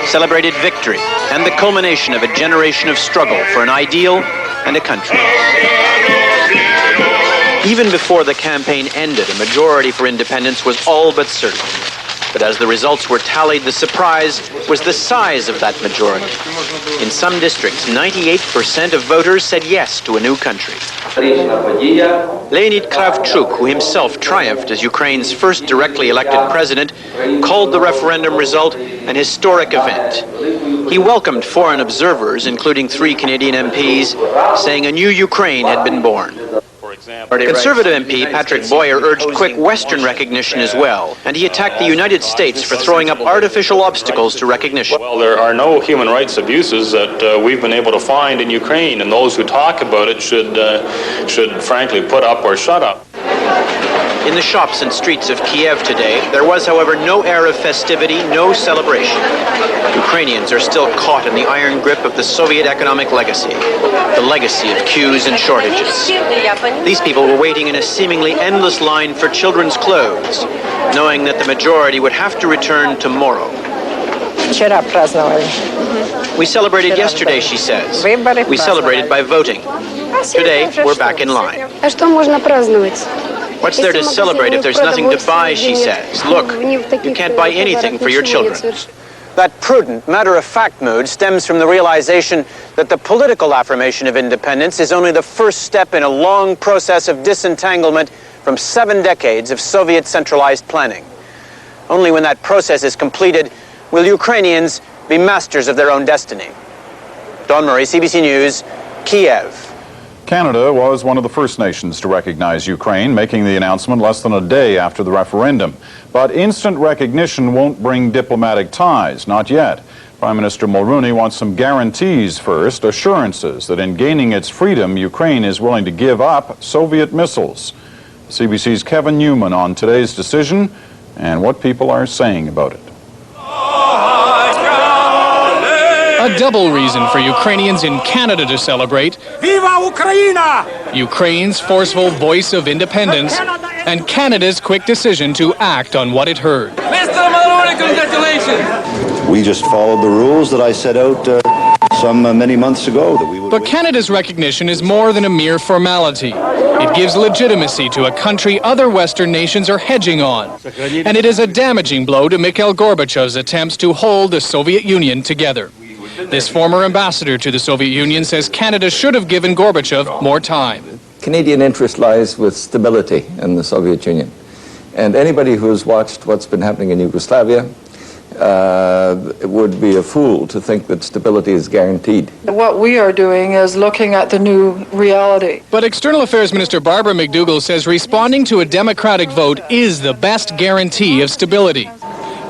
celebrated victory and the culmination of a generation of struggle for an ideal and a country. Even before the campaign ended, a majority for independence was all but certain. But as the results were tallied, the surprise was the size of that majority. In some districts, 98% of voters said yes to a new country. Leonid Kravchuk, who himself triumphed as Ukraine's first directly elected president, called the referendum result an historic event. He welcomed foreign observers, including 3 Canadian MPs, saying a new Ukraine had been born. Conservative MP Patrick Boyer urged quick Western recognition as well, and he attacked the United States for throwing up artificial obstacles to recognition. Well, there are no human rights abuses that we've been able to find in Ukraine, and those who talk about it should frankly put up or shut up. In the shops and streets of Kiev today, there was, however, no air of festivity, no celebration. Ukrainians are still caught in the iron grip of the Soviet economic legacy, the legacy of queues and shortages. These people were waiting in a seemingly endless line for children's clothes, knowing that the majority would have to return tomorrow. We celebrated yesterday, she says. We celebrated by voting. Today, we're back in line. What's there to celebrate if there's nothing to buy, she says. Look, you can't buy anything for your children. That prudent, matter-of-fact mood stems from the realization that the political affirmation of independence is only the first step in a long process of disentanglement from 7 decades of Soviet centralized planning. Only when that process is completed will Ukrainians be masters of their own destiny. Don Murray, CBC News, Kiev. Canada was one of the first nations to recognize Ukraine, making the announcement less than a day after the referendum. But instant recognition won't bring diplomatic ties, not yet. Prime Minister Mulroney wants some guarantees first, assurances that in gaining its freedom, Ukraine is willing to give up Soviet missiles. CBC's Kevin Newman on today's decision and what people are saying about it. A double reason for Ukrainians in Canada to celebrate. Viva Ukraina! Ukraine's forceful voice of independence and Canada's quick decision to act on what it heard. Mr. Maloney, congratulations! We just followed the rules that I set out many months ago. That we would. But Canada's recognition is more than a mere formality. It gives legitimacy to a country other Western nations are hedging on. And it is a damaging blow to Mikhail Gorbachev's attempts to hold the Soviet Union together. This former ambassador to the Soviet Union says Canada should have given Gorbachev more time. Canadian interest lies with stability in the Soviet Union. And anybody who's watched what's been happening in Yugoslavia would be a fool to think that stability is guaranteed. What we are doing is looking at the new reality. But External Affairs Minister Barbara McDougall says responding to a democratic vote is the best guarantee of stability.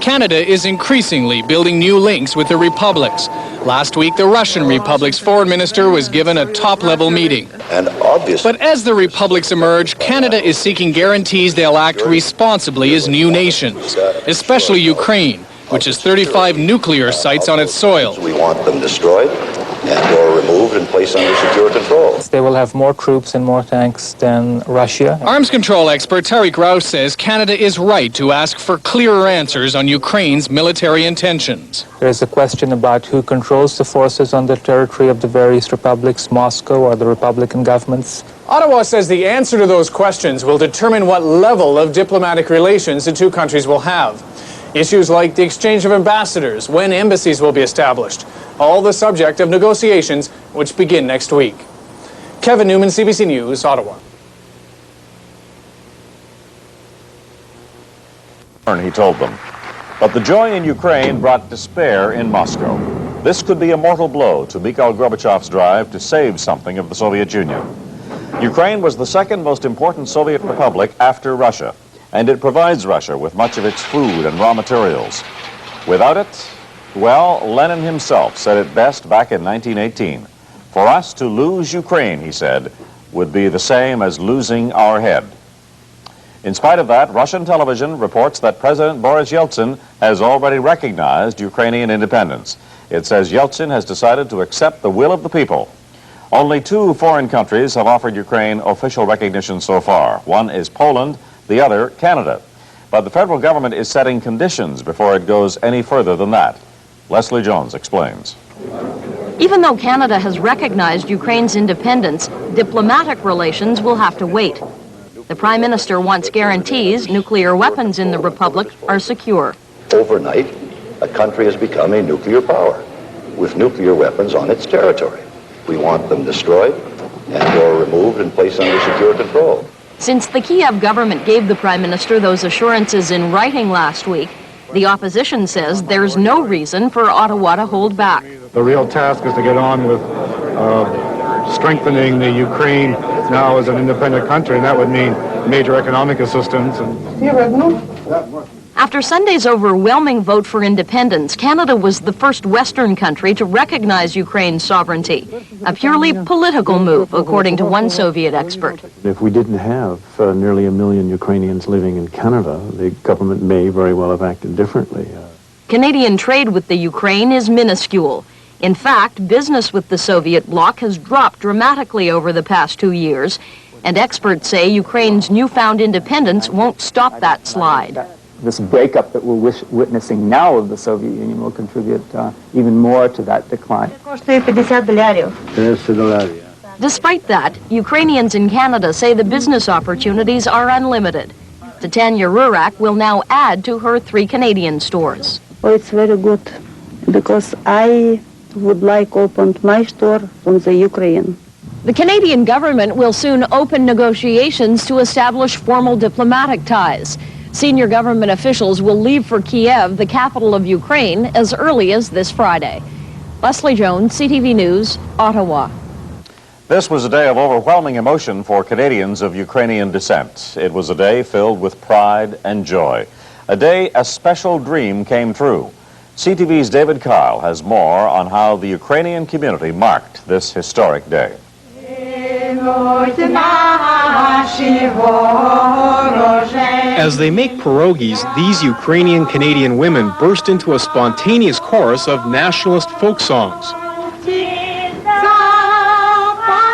Canada is increasingly building new links with the republics. Last week, the Russian Republic's foreign minister was given a top-level meeting. And obviously, but as the republics emerge, Canada is seeking guarantees they'll act responsibly as new nations, especially Ukraine, which has 35 nuclear sites on its soil. We want them destroyed and or removed and placed under secure control. They will have more troops and more tanks than Russia. Arms control expert Tariq Rouse says Canada is right to ask for clearer answers on Ukraine's military intentions. There is a question about who controls the forces on the territory of the various republics, Moscow or the Republican governments. Ottawa says the answer to those questions will determine what level of diplomatic relations the two countries will have. Issues like the exchange of ambassadors, when embassies will be established, all the subject of negotiations which begin next week. Kevin Newman, CBC News, Ottawa. He told them. But the joy in Ukraine brought despair in Moscow. This could be a mortal blow to Mikhail Gorbachev's drive to save something of the Soviet Union. Ukraine was the second most important Soviet republic after Russia, and it provides Russia with much of its food and raw materials. Without it, well, Lenin himself said it best back in 1918. For us to lose Ukraine, he said, would be the same as losing our head. In spite of that, Russian television reports that President Boris Yeltsin has already recognized Ukrainian independence. It says Yeltsin has decided to accept the will of the people. Only 2 foreign countries have offered Ukraine official recognition so far. One is Poland, the other, Canada. But the federal government is setting conditions before it goes any further than that. Leslie Jones explains. Even though Canada has recognized Ukraine's independence, diplomatic relations will have to wait. The Prime Minister wants guarantees nuclear weapons in the Republic are secure. Overnight, a country has become a nuclear power with nuclear weapons on its territory. We want them destroyed and or removed and placed under secure control. Since the Kiev government gave the Prime Minister those assurances in writing last week, the opposition says there's no reason for Ottawa to hold back. The real task is to get on with strengthening the Ukraine now as an independent country, and that would mean major economic assistance. After Sunday's overwhelming vote for independence, Canada was the first Western country to recognize Ukraine's sovereignty, a purely political move, according to one Soviet expert. If we didn't have nearly 1 million Ukrainians living in Canada, the government may very well have acted differently. Canadian trade with the Ukraine is minuscule. In fact, business with the Soviet bloc has dropped dramatically over the past 2 years, and experts say Ukraine's newfound independence won't stop that slide. This breakup that we're witnessing now of the Soviet Union will contribute even more to that decline. Despite that, Ukrainians in Canada say the business opportunities are unlimited. Titania Rurak will now add to her 3 Canadian stores. Oh, it's very good because I would like open my store from the Ukraine. The Canadian government will soon open negotiations to establish formal diplomatic ties. Senior government officials will leave for Kiev, the capital of Ukraine, as early as this Friday. Leslie Jones, CTV News, Ottawa. This was a day of overwhelming emotion for Canadians of Ukrainian descent. It was a day filled with pride and joy. A day a special dream came true. CTV's David Kyle has more on how the Ukrainian community marked this historic day. As they make pierogies, these Ukrainian-Canadian women burst into a spontaneous chorus of nationalist folk songs.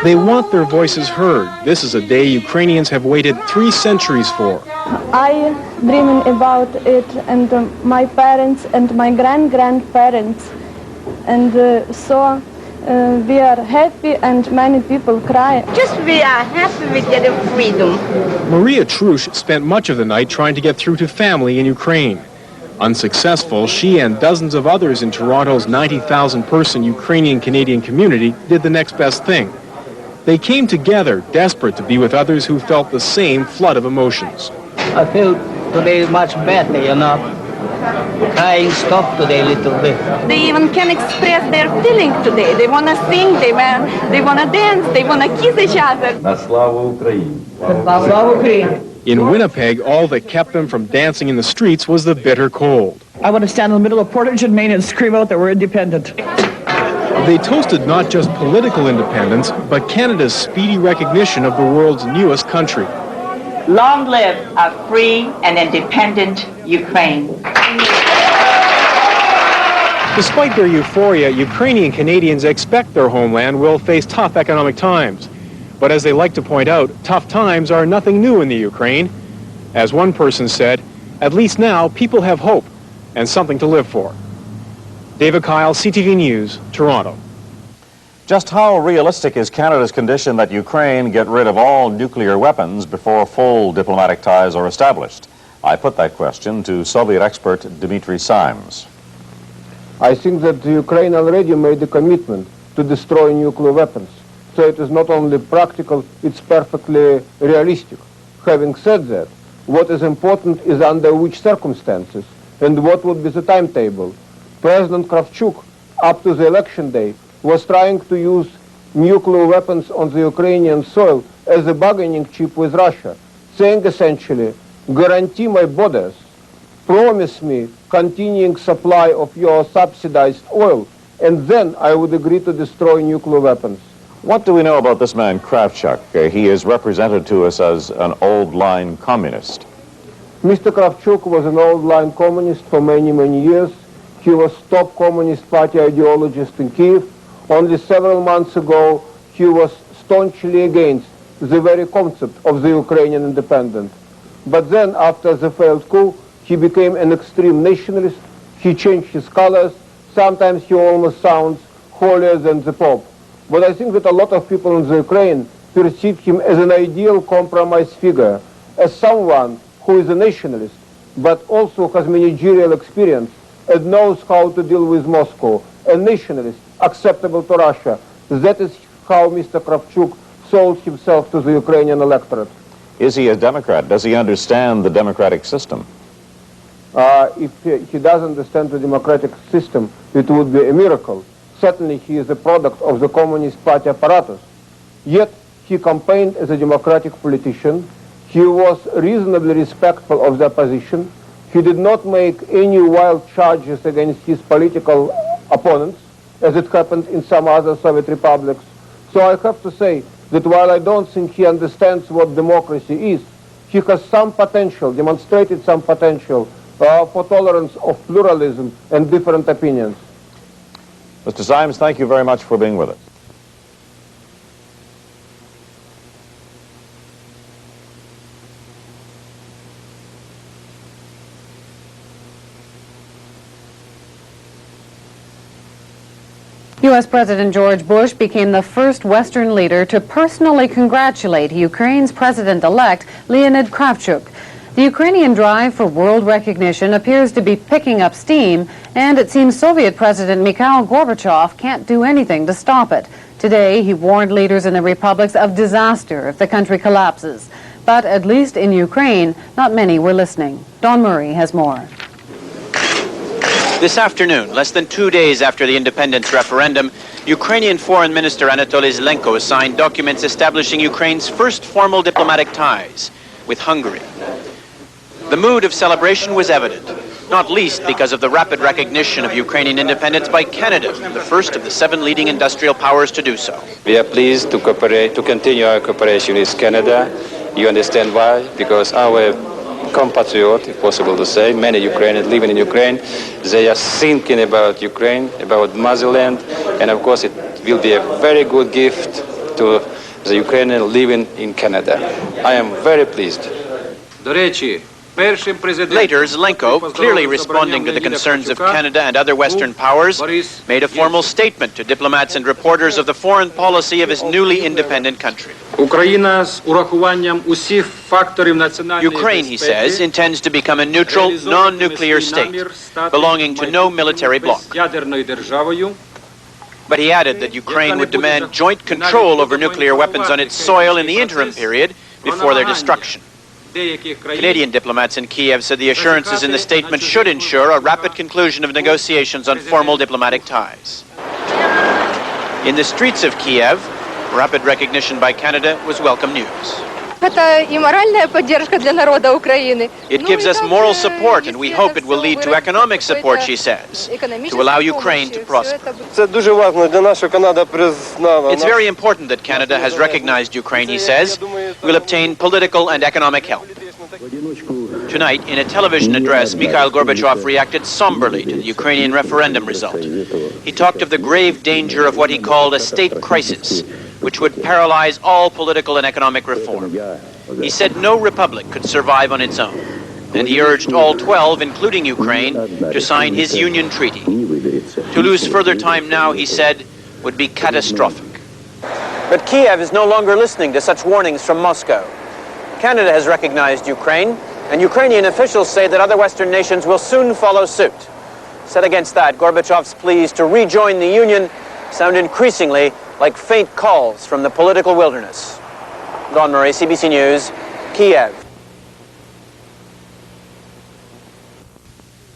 They want their voices heard. This is a day Ukrainians have waited 3 centuries for. I dreaming about it, and my parents and my grand-grandparents, and so we are happy, and many people cry. Just we are happy with the freedom. Maria Trush spent much of the night trying to get through to family in Ukraine. Unsuccessful, she and dozens of others in Toronto's 90,000-person Ukrainian-Canadian community did the next best thing. They came together, desperate to be with others who felt the same flood of emotions. I feel today much better, you know. Crying stopped today a little bit. They even can express their feeling today. They want to sing, they want to dance, they want to kiss each other. In Winnipeg, all that kept them from dancing in the streets was the bitter cold. I want to stand in the middle of Portage and Main and scream out that we're independent. They toasted not just political independence, but Canada's speedy recognition of the world's newest country. Long live a free and independent Ukraine. Despite their euphoria, Ukrainian Canadians expect their homeland will face tough economic times. But as they like to point out, tough times are nothing new in the Ukraine. As one person said, at least now people have hope and something to live for. David Kyle, CTV News, Toronto. Just how realistic is Canada's condition that Ukraine get rid of all nuclear weapons before full diplomatic ties are established? I put that question to Soviet expert Dmitry Simes. I think that Ukraine already made a commitment to destroy nuclear weapons. So it is not only practical, it's perfectly realistic. Having said that, what is important is under which circumstances and what would be the timetable. President Kravchuk, up to the election day, was trying to use nuclear weapons on the Ukrainian soil as a bargaining chip with Russia, saying essentially, guarantee my borders, promise me continuing supply of your subsidized oil, and then I would agree to destroy nuclear weapons. What do we know about this man Kravchuk? He is represented to us as an old-line communist. Mr. Kravchuk was an old-line communist for many, many years. He was top Communist Party ideologist in Kiev. Only several months ago, he was staunchly against the very concept of the Ukrainian independence. But then, after the failed coup, he became an extreme nationalist. He changed his colors. Sometimes he almost sounds holier than the Pope. But I think that a lot of people in the Ukraine perceive him as an ideal compromise figure, as someone who is a nationalist, but also has managerial experience and knows how to deal with Moscow, a nationalist acceptable to Russia. That is how Mr. Kravchuk sold himself to the Ukrainian electorate. Is he a Democrat? Does he understand the democratic system? If he does understand the democratic system, it would be a miracle. Certainly he is a product of the Communist Party apparatus. Yet he campaigned as a democratic politician. He was reasonably respectful of the opposition. He did not make any wild charges against his political opponents, as it happened in some other Soviet republics. So I have to say that while I don't think he understands what democracy is, he has some potential, demonstrated some potential for tolerance of pluralism and different opinions. Mr. Simes, thank you very much for being with us. U.S. President George Bush became the first Western leader to personally congratulate Ukraine's president-elect, Leonid Kravchuk. The Ukrainian drive for world recognition appears to be picking up steam, and it seems Soviet President Mikhail Gorbachev can't do anything to stop it. Today, he warned leaders in the republics of disaster if the country collapses. But at least in Ukraine, not many were listening. Don Murray has more. This afternoon, less than 2 days after the independence referendum, Ukrainian Foreign Minister Anatoly Zelenko signed documents establishing Ukraine's first formal diplomatic ties with Hungary. The mood of celebration was evident. not least because of the rapid recognition of Ukrainian independence by Canada, the first of the 7 leading industrial powers to do so. We are pleased to cooperate, to continue our cooperation with Canada. You understand why? Because our compatriot, if possible to say, many Ukrainians living in Ukraine, they are thinking about Ukraine, about motherland, and of course it will be a very good gift to the Ukrainian living in Canada. I am very pleased. Later, Zelenko, clearly responding to the concerns of Canada and other Western powers, made a formal statement to diplomats and reporters of the foreign policy of his newly independent country. Ukraine, he says, intends to become a neutral, non-nuclear state, belonging to no military bloc. But he added that Ukraine would demand joint control over nuclear weapons on its soil in the interim period before their destruction. Canadian diplomats in Kiev said the assurances in the statement should ensure a rapid conclusion of negotiations on formal diplomatic ties. In the streets of Kiev, rapid recognition by Canada was welcome news. It gives us moral support, and we hope it will lead to economic support, she says, to allow Ukraine to prosper. It's very important that Canada has recognized Ukraine, he says. We'll obtain political and economic help. Tonight, in a television address, Mikhail Gorbachev reacted somberly to the Ukrainian referendum result. He talked of the grave danger of what he called a state crisis, which would paralyze all political and economic reform. He said no republic could survive on its own, and he urged all 12, including Ukraine, to sign his union treaty. To lose further time now, he said, would be catastrophic. But Kiev is no longer listening to such warnings from Moscow. Canada has recognized Ukraine, and Ukrainian officials say that other Western nations will soon follow suit. Set against that, Gorbachev's pleas to rejoin the Union sound increasingly like faint calls from the political wilderness. Don Murray, CBC News, Kiev.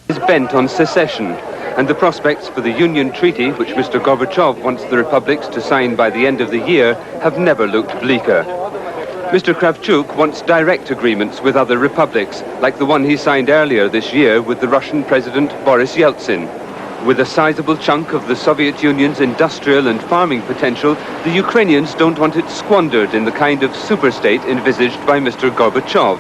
Is bent on secession, and the prospects for the Union Treaty, which Mr. Gorbachev wants the republics to sign by the end of the year, have never looked bleaker. Mr. Kravchuk wants direct agreements with other republics, like the one he signed earlier this year with the Russian President Boris Yeltsin. With a sizable chunk of the Soviet Union's industrial and farming potential, the Ukrainians don't want it squandered in the kind of superstate envisaged by Mr. Gorbachev.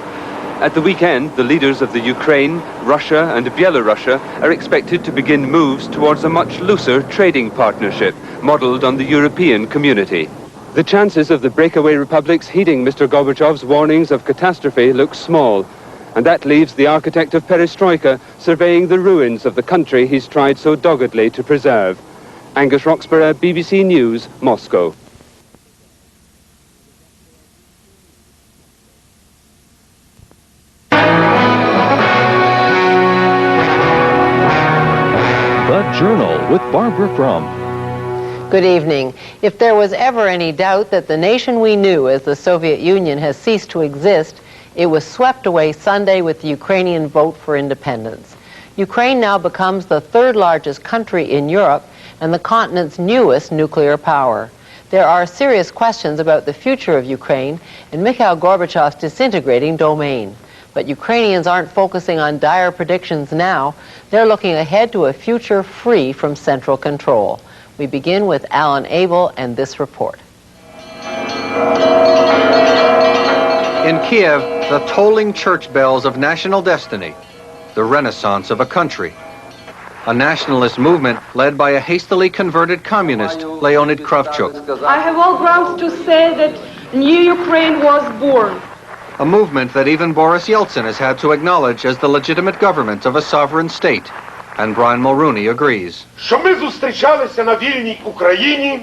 At the weekend, the leaders of the Ukraine, Russia and Belarus are expected to begin moves towards a much looser trading partnership, modeled on the European community. The chances of the breakaway republics heeding Mr. Gorbachev's warnings of catastrophe look small, and that leaves the architect of perestroika surveying the ruins of the country he's tried so doggedly to preserve. Angus Roxburgh, BBC News, Moscow. The Journal with Barbara Frum. Good evening. If there was ever any doubt that the nation we knew as the Soviet Union has ceased to exist, it was swept away Sunday with the Ukrainian vote for independence. Ukraine now becomes the 3rd largest country in Europe and the continent's newest nuclear power. There are serious questions about the future of Ukraine and Mikhail Gorbachev's disintegrating domain. But Ukrainians aren't focusing on dire predictions now. They're looking ahead to a future free from central control. We begin with Alan Abel and this report. In Kiev, the tolling church bells of national destiny, the renaissance of a country. A nationalist movement led by a hastily converted communist, Leonid Kravchuk. I have all grounds to say that new Ukraine was born. A movement that even Boris Yeltsin has had to acknowledge as the legitimate government of a sovereign state. And Brian Mulrooney agrees. Що ми зустрічалися на вільній Україні,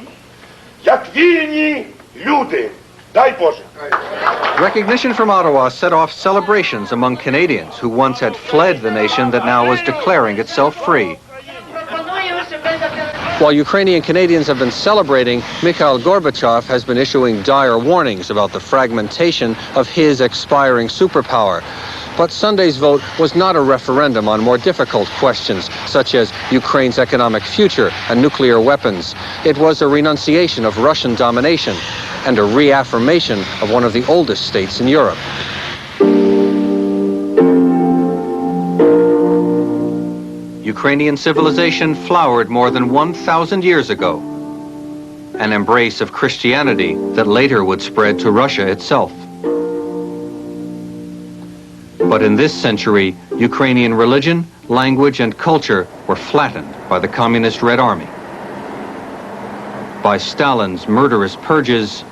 як вільні люди. Дай Боже. Recognition from Ottawa set off celebrations among Canadians who once had fled the nation that now was declaring itself free. While Ukrainian Canadians have been celebrating, Mikhail Gorbachev has been issuing dire warnings about the fragmentation of his expiring superpower. But Sunday's vote was not a referendum on more difficult questions, such as Ukraine's economic future and nuclear weapons. It was a renunciation of Russian domination and a reaffirmation of one of the oldest states in Europe. Ukrainian civilization flowered more than 1,000 years ago, an embrace of Christianity that later would spread to Russia itself. But in this century, Ukrainian religion, language, and culture were flattened by the Communist Red Army, by Stalin's murderous purges,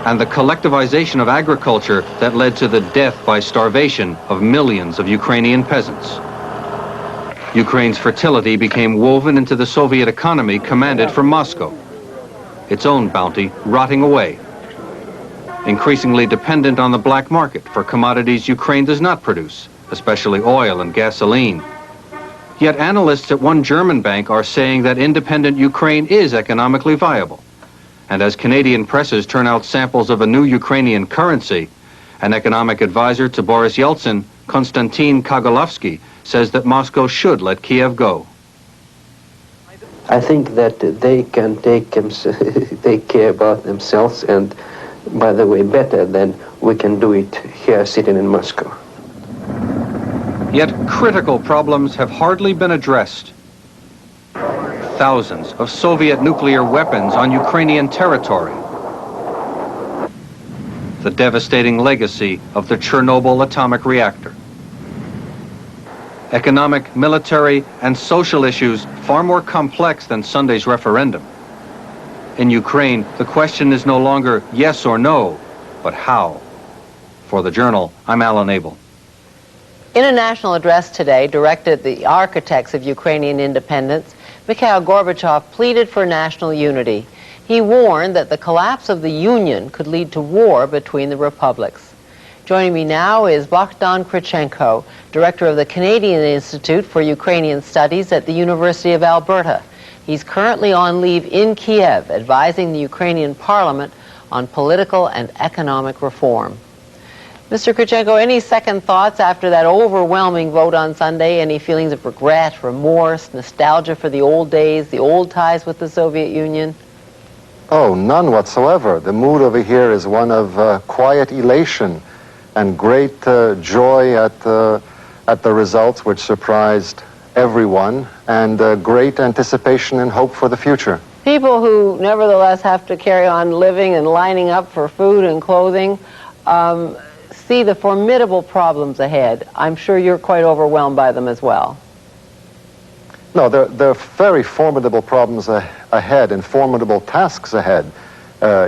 and the collectivization of agriculture that led to the death by starvation of millions of Ukrainian peasants. Ukraine's fertility became woven into the Soviet economy commanded from Moscow, its own bounty rotting away, increasingly dependent on the black market for commodities Ukraine does not produce, especially oil and gasoline. Yet analysts at one German bank are saying that independent Ukraine is economically viable. And as Canadian presses turn out samples of a new Ukrainian currency, an economic advisor to Boris Yeltsin, Konstantin Kagolovsky, says that Moscow should let Kiev go. I think that they can take care about themselves, and by the way, better than we can do it here sitting in Moscow. Yet critical problems have hardly been addressed. Thousands of Soviet nuclear weapons on Ukrainian territory. The devastating legacy of the Chernobyl atomic reactor. Economic, military, and social issues far more complex than Sunday's referendum. In Ukraine, the question is no longer yes or no, but how. For the Journal, I'm Alan Abel. In a national address today directed at the architects of Ukrainian independence, Mikhail Gorbachev pleaded for national unity. He warned that the collapse of the Union could lead to war between the republics. Joining me now is Bogdan Krychenko, director of the Canadian Institute for Ukrainian Studies at the University of Alberta. He's currently on leave in Kiev, advising the Ukrainian parliament on political and economic reform. Mr. Krychenko, any second thoughts after that overwhelming vote on Sunday? Any feelings of regret, remorse, nostalgia for the old days, the old ties with the Soviet Union? Oh, none whatsoever. The mood over here is one of quiet elation and great joy at the results, which surprised everyone, and great anticipation and hope for the future. People who nevertheless have to carry on living and lining up for food and clothing see the formidable problems ahead. I'm sure you're quite overwhelmed by them as well. No, there are very formidable problems ahead and formidable tasks ahead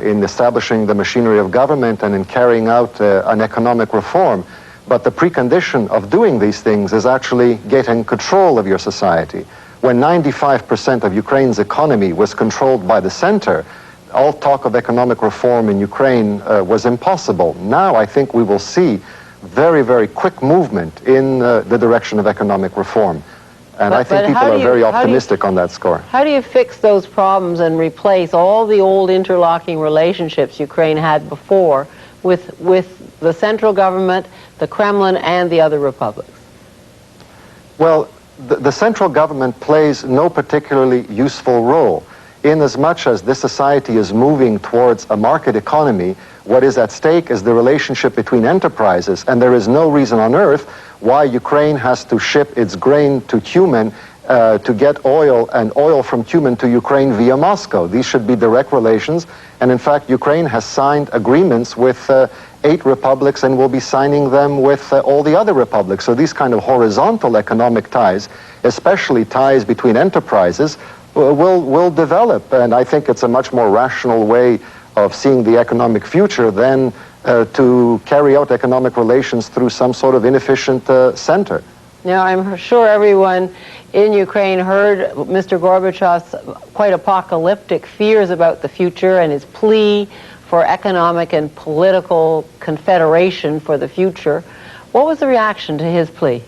in establishing the machinery of government and in carrying out an economic reform. But the precondition of doing these things is actually getting control of your society. When 95% of Ukraine's economy was controlled by the center, all talk of economic reform in Ukraine was impossible. Now I think we will see very, very quick movement in the direction of economic reform. And I think people are very optimistic on that score. How do you fix those problems and replace all the old interlocking relationships Ukraine had before with the central government, the Kremlin, and the other republics? Well, the central government plays no particularly useful role. In as much as this society is moving towards a market economy, what is at stake is the relationship between enterprises, and there is no reason on earth why Ukraine has to ship its grain to Tumen to get oil, and oil from Tumen to Ukraine via Moscow. These should be direct relations, and in fact Ukraine has signed agreements with 8 republics and will be signing them with all the other republics. So these kind of horizontal economic ties, especially ties between enterprises, will develop, and I think it's a much more rational way of seeing the economic future than to carry out economic relations through some sort of inefficient center. Now, I'm sure everyone in Ukraine heard Mr. Gorbachev's quite apocalyptic fears about the future and his plea for economic and political confederation for the future. What was the reaction to his plea?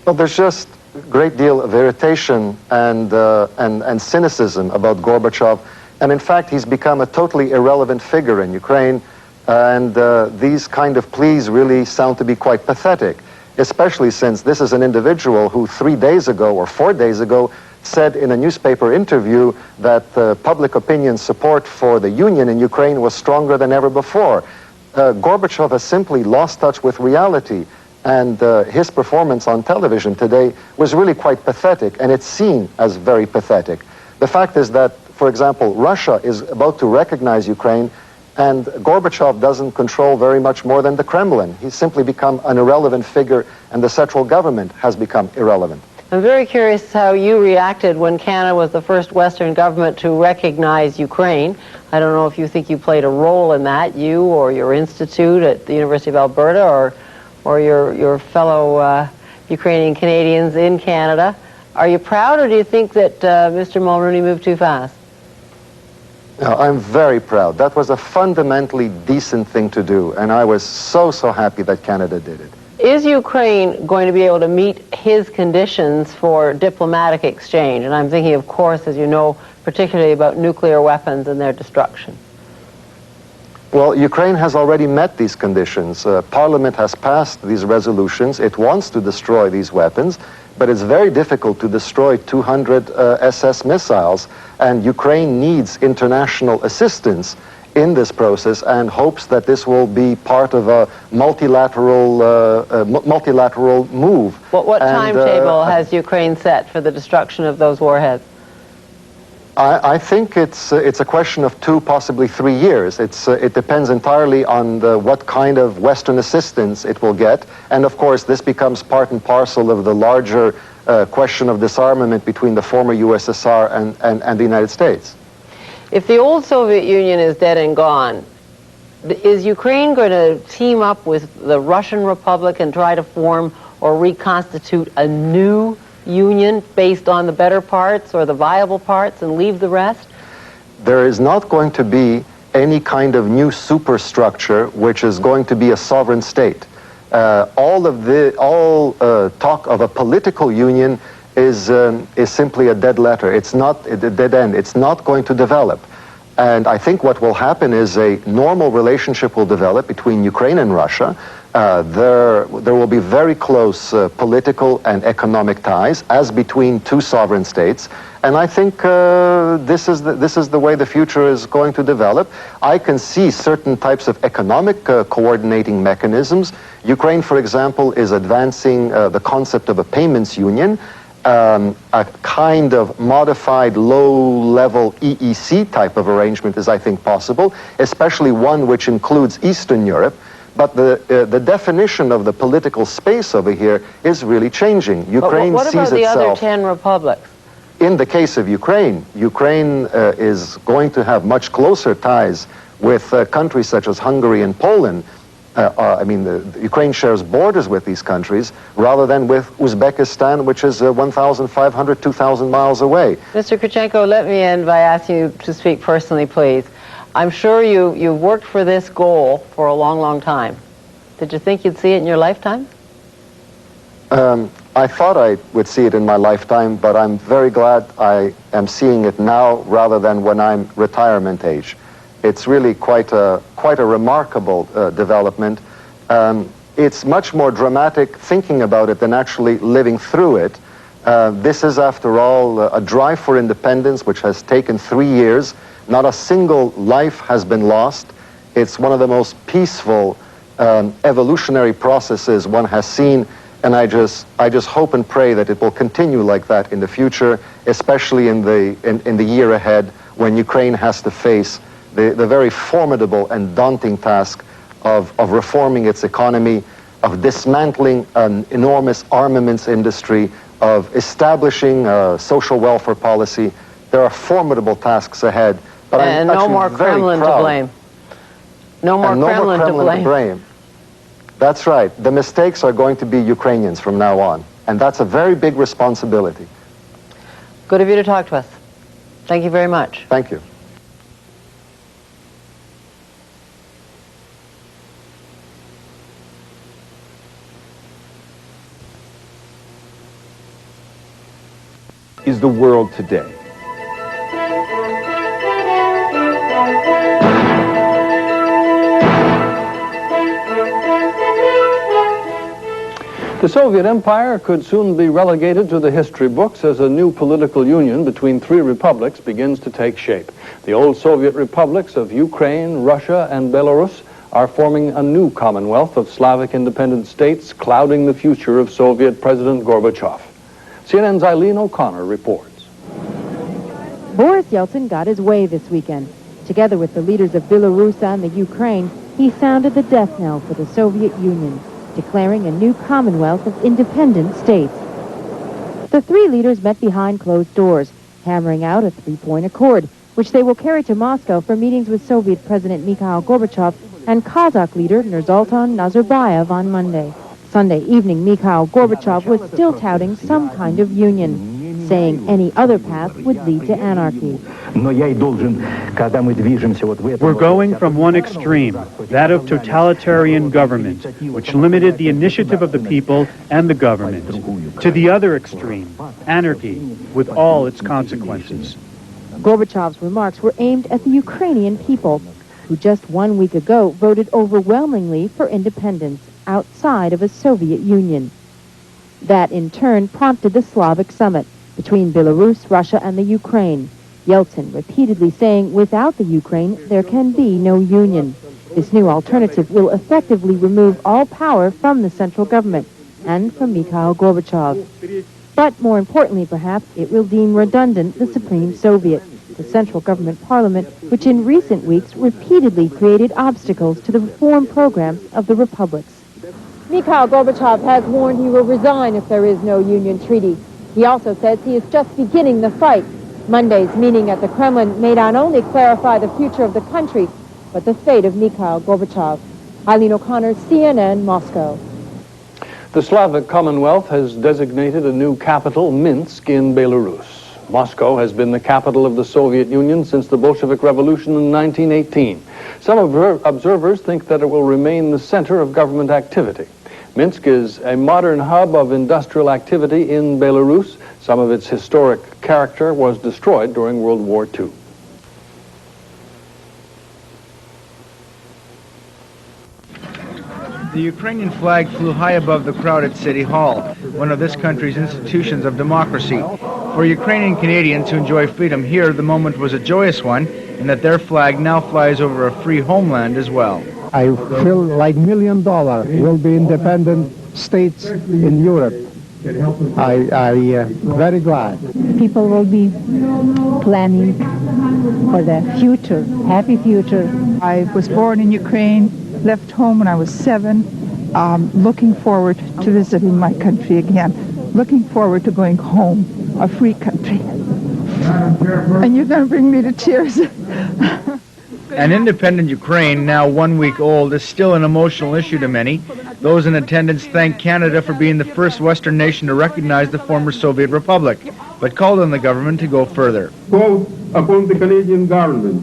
Well, there's just great deal of irritation and cynicism about Gorbachev, and in fact he's become a totally irrelevant figure in Ukraine, and these kind of pleas really sound to be quite pathetic, especially since this is an individual who 3 days ago or 4 days ago said in a newspaper interview that public opinion support for the Union in Ukraine was stronger than ever before. Gorbachev has simply lost touch with reality, And his performance on television today was really quite pathetic, and it's seen as very pathetic. The fact is that, for example, Russia is about to recognize Ukraine, and Gorbachev doesn't control very much more than the Kremlin. He's simply become an irrelevant figure, and the central government has become irrelevant. I'm very curious how you reacted when Canada was the first Western government to recognize Ukraine. I don't know if you think you played a role in that, you or your institute at the University of Alberta, or your fellow Ukrainian Canadians in Canada. Are you proud, or do you think that Mr. Mulroney moved too fast? No, I'm very proud. That was a fundamentally decent thing to do, and I was so happy that Canada did it. Is Ukraine going to be able to meet his conditions for diplomatic exchange? And I'm thinking, of course, as you know, particularly about nuclear weapons and their destruction. Well, Ukraine has already met these conditions. Parliament has passed these resolutions. It wants to destroy these weapons, but it's very difficult to destroy 200 SS missiles, and Ukraine needs international assistance in this process and hopes that this will be part of a multilateral move. What timetable has Ukraine set for the destruction of those warheads? I think it's a question of 2, possibly 3 years. It depends entirely on what kind of Western assistance it will get, and of course this becomes part and parcel of the larger question of disarmament between the former USSR and the United States. If the old Soviet Union is dead and gone, is Ukraine going to team up with the Russian Republic and try to form or reconstitute a new union based on the better parts or the viable parts and leave the rest? There is not going to be any kind of new superstructure which is going to be a sovereign state. All talk of a political union is simply a dead letter. It's not a dead end. It's not going to develop. And I think what will happen is a normal relationship will develop between Ukraine and Russia. There will be very close political and economic ties, as between two sovereign states. And I think this is the way the future is going to develop. I can see certain types of economic coordinating mechanisms. Ukraine, for example, is advancing the concept of a payments union. A kind of modified low-level EEC type of arrangement is, I think, possible, especially one which includes Eastern Europe. But the definition of the political space over here is really changing. Ukraine what about sees the itself, other 10 republics? In the case of Ukraine, Ukraine is going to have much closer ties with countries such as Hungary and Poland. Ukraine shares borders with these countries rather than with Uzbekistan, which is 1,500, 2,000 miles away. Mr. Kurchenko, let me end by asking you to speak personally, please. I'm sure you worked for this goal for a long, long time. Did you think you'd see it in your lifetime? I thought I would see it in my lifetime, but I'm very glad I am seeing it now rather than when I'm retirement age. It's really quite a remarkable development. It's much more dramatic thinking about it than actually living through it. This is, after all, a drive for independence which has taken 3 years. Not a single life has been lost. It's one of the most peaceful evolutionary processes one has seen, and I just hope and pray that it will continue like that in the future, especially in the year ahead when Ukraine has to face the very formidable and daunting task of reforming its economy, of dismantling an enormous armaments industry, of establishing a social welfare policy. There are formidable tasks ahead. But and no more Kremlin to blame. No more Kremlin to blame. That's right. The mistakes are going to be Ukrainians from now on. And that's a very big responsibility. Good of you to talk to us. Thank you very much. Thank you. Is the world today. The Soviet Empire could soon be relegated to the history books as a new political union between three republics begins to take shape. The old Soviet republics of Ukraine, Russia, and Belarus are forming a new commonwealth of Slavic independent states, clouding the future of Soviet President Gorbachev. CNN's Eileen O'Connor reports. Boris Yeltsin got his way this weekend. Together with the leaders of Belarus and the Ukraine, he sounded the death knell for the Soviet Union, declaring a new commonwealth of independent states. The three leaders met behind closed doors, hammering out a three-point accord, which they will carry to Moscow for meetings with Soviet President Mikhail Gorbachev and Kazakh leader Nursultan Nazarbayev on Monday. Sunday evening, Mikhail Gorbachev was still touting some kind of union, saying any other path would lead to anarchy. We're going from one extreme, that of totalitarian government, which limited the initiative of the people and the government, to the other extreme, anarchy, with all its consequences. Gorbachev's remarks were aimed at the Ukrainian people, who just 1 week ago voted overwhelmingly for independence outside of a Soviet Union. That, in turn, prompted the Slavic summit between Belarus, Russia, and the Ukraine. Yeltsin repeatedly saying without the Ukraine, there can be no union. This new alternative will effectively remove all power from the central government and from Mikhail Gorbachev. But more importantly, perhaps, it will deem redundant the Supreme Soviet, the central government parliament, which in recent weeks repeatedly created obstacles to the reform programs of the republics. Mikhail Gorbachev has warned he will resign if there is no union treaty. He also says he is just beginning the fight. Monday's meeting at the Kremlin may not only clarify the future of the country, but the fate of Mikhail Gorbachev. Eileen O'Connor, CNN, Moscow. The Slavic Commonwealth has designated a new capital, Minsk, in Belarus. Moscow has been the capital of the Soviet Union since the Bolshevik Revolution in 1918. Some observers think that it will remain the center of government activity. Minsk is a modern hub of industrial activity in Belarus. Some of its historic character was destroyed during World War II. The Ukrainian flag flew high above the crowd at City Hall, one of this country's institutions of democracy. For Ukrainian Canadians who enjoy freedom here, the moment was a joyous one, in that their flag now flies over a free homeland as well. I feel like $1 million will be independent states in Europe. I very glad. People will be planning for the future, happy future. I was born in Ukraine, left home when I was 7, looking forward to visiting my country again, looking forward to going home, a free country. And you're going to bring me to tears. An independent Ukraine, now 1 week old, is still an emotional issue to many. Those in attendance thanked Canada for being the first Western nation to recognize the former Soviet Republic, but called on the government to go further. Call upon the Canadian government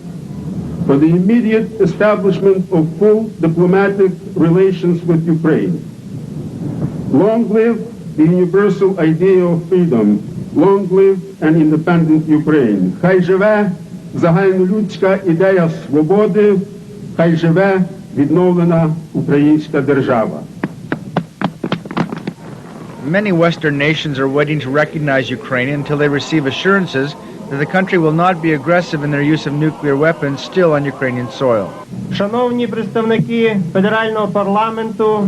for the immediate establishment of full diplomatic relations with Ukraine. Long live the universal idea of freedom. Long live an independent Ukraine. Хай живе загальнолюдська ідея свободи, хай живе відновлена українська держава. Many Western nations are waiting to recognize Ukraine until they receive assurances that the country will not be aggressive in their use of nuclear weapons still on Ukrainian soil. Шановні представники федерального парламенту.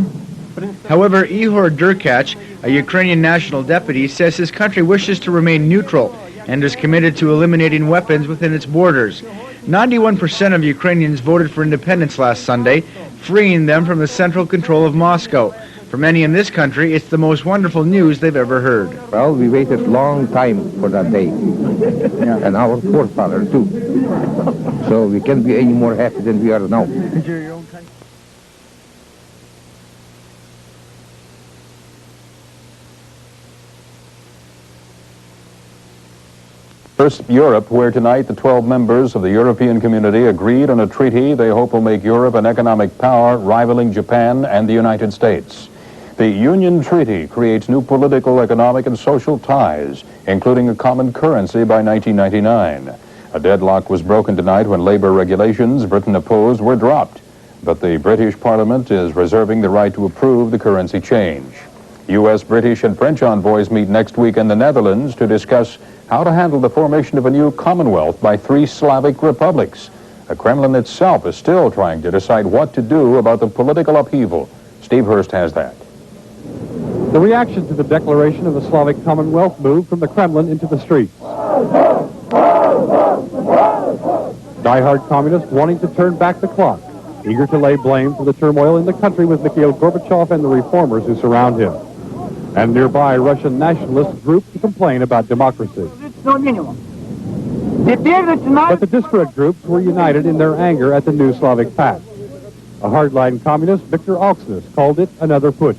However, Ihor Derkach, a Ukrainian national deputy, says his country wishes to remain neutral and is committed to eliminating weapons within its borders. 91% of Ukrainians voted for independence last Sunday, freeing them from the central control of Moscow. For many in this country, it's the most wonderful news they've ever heard. Well, we waited a long time for that day, and our forefathers too. So we can't be any more happy than we are now. First, Europe, where tonight the 12 members of the European community agreed on a treaty they hope will make Europe an economic power rivaling Japan and the United States. The Union Treaty creates new political, economic, and social ties, including a common currency by 1999. A deadlock was broken tonight when labor regulations Britain opposed were dropped, but the British Parliament is reserving the right to approve the currency change. U.S., British, and French envoys meet next week in the Netherlands to discuss how to handle the formation of a new Commonwealth by 3 Slavic republics. The Kremlin itself is still trying to decide what to do about the political upheaval. Steve Hurst has that. The reaction to the declaration of the Slavic Commonwealth moved from the Kremlin into the streets. Die-hard communists wanting to turn back the clock, eager to lay blame for the turmoil in the country with Mikhail Gorbachev and the reformers who surround him. And nearby Russian nationalist groups to complain about democracy. But the disparate groups were united in their anger at the new Slavic Pact. A hardline communist, Viktor Alksnis, called it another putsch.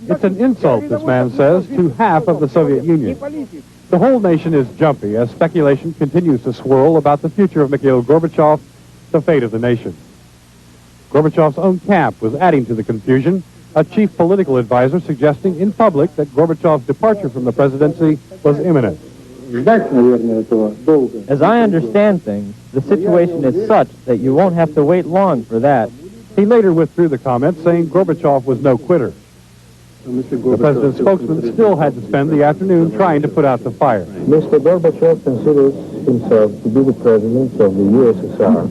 It's an insult, this man says, to half of the Soviet Union. The whole nation is jumpy as speculation continues to swirl about the future of Mikhail Gorbachev, the fate of the nation. Gorbachev's own camp was adding to the confusion, a chief political advisor suggesting in public that Gorbachev's departure from the presidency was imminent. As I understand things, the situation is such that you won't have to wait long for that. He later withdrew the comment, saying Gorbachev was no quitter. The president's spokesman still had to spend the afternoon trying to put out the fire. Mr. Gorbachev considers himself to be the president of the USSR,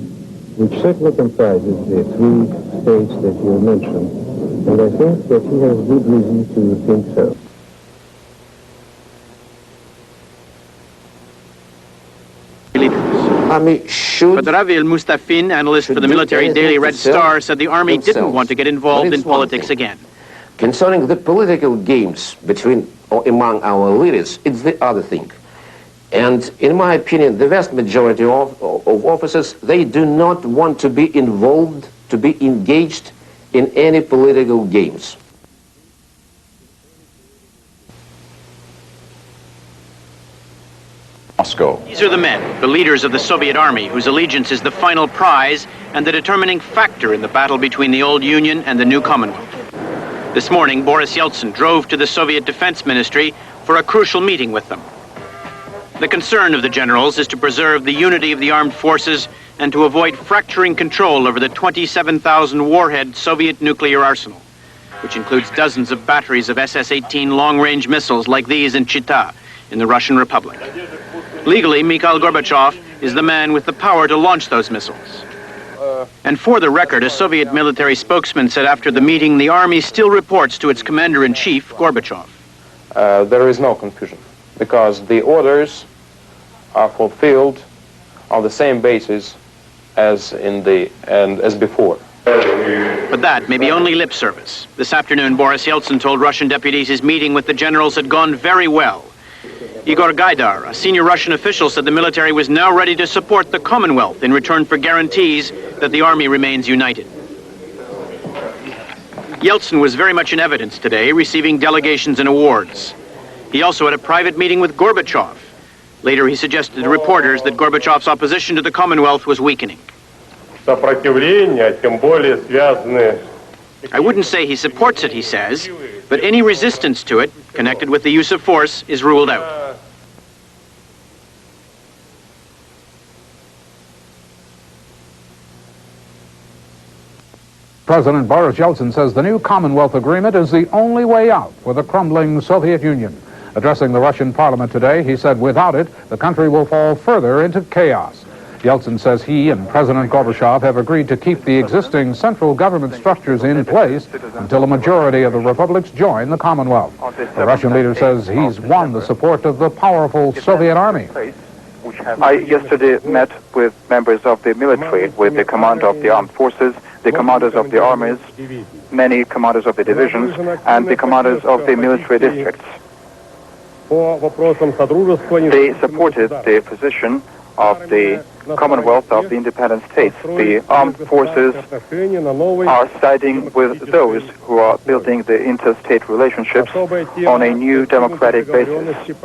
which certainly comprises the three states that you mentioned, and I think that he has good reason to think so. But Ravil Mustafin, analyst for the military daily Red Star, said the army didn't want to get involved in politics again. Concerning the political games between or among our leaders, it's the other thing. And in my opinion, the vast majority of officers, they do not want to be involved, to be engaged in any political games. Moscow. These are the men, the leaders of the Soviet army, whose allegiance is the final prize and the determining factor in the battle between the old Union and the new Commonwealth. This morning, Boris Yeltsin drove to the Soviet Defense Ministry for a crucial meeting with them. The concern of the generals is to preserve the unity of the armed forces and to avoid fracturing control over the 27,000 warhead Soviet nuclear arsenal, which includes dozens of batteries of SS-18 long-range missiles like these in Chita, in the Russian Republic. Legally, Mikhail Gorbachev is the man with the power to launch those missiles. And for the record, a Soviet military spokesman said after the meeting, the army still reports to its commander-in-chief, Gorbachev. There is no confusion, because the orders are fulfilled on the same basis as before. But that may be only lip service. This afternoon, Boris Yeltsin told Russian deputies his meeting with the generals had gone very well. Igor Gaidar, a senior Russian official, said the military was now ready to support the Commonwealth in return for guarantees that the army remains united. Yeltsin was very much in evidence today, receiving delegations and awards. He also had a private meeting with Gorbachev. Later, he suggested to reporters that Gorbachev's opposition to the Commonwealth was weakening. I wouldn't say he supports it, he says, but any resistance to it, connected with the use of force, is ruled out. President Boris Yeltsin says the new Commonwealth Agreement is the only way out for the crumbling Soviet Union. Addressing the Russian parliament today, he said without it, the country will fall further into chaos. Yeltsin says he and President Gorbachev have agreed to keep the existing central government structures in place until a majority of the republics join the Commonwealth. The Russian leader says he's won the support of the powerful Soviet army. I yesterday met with members of the military, with the commander of the armed forces, the commanders of the armies, many commanders of the divisions, and the commanders of the military districts. They supported the position of the Commonwealth of the independent states. The armed forces are siding with those who are building the interstate relationships on a new democratic basis.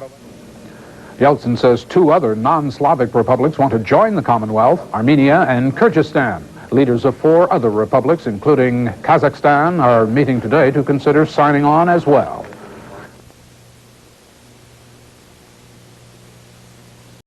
Yeltsin says two other non-Slavic republics want to join the Commonwealth, Armenia and Kyrgyzstan. Leaders of four other republics, including Kazakhstan, are meeting today to consider signing on as well.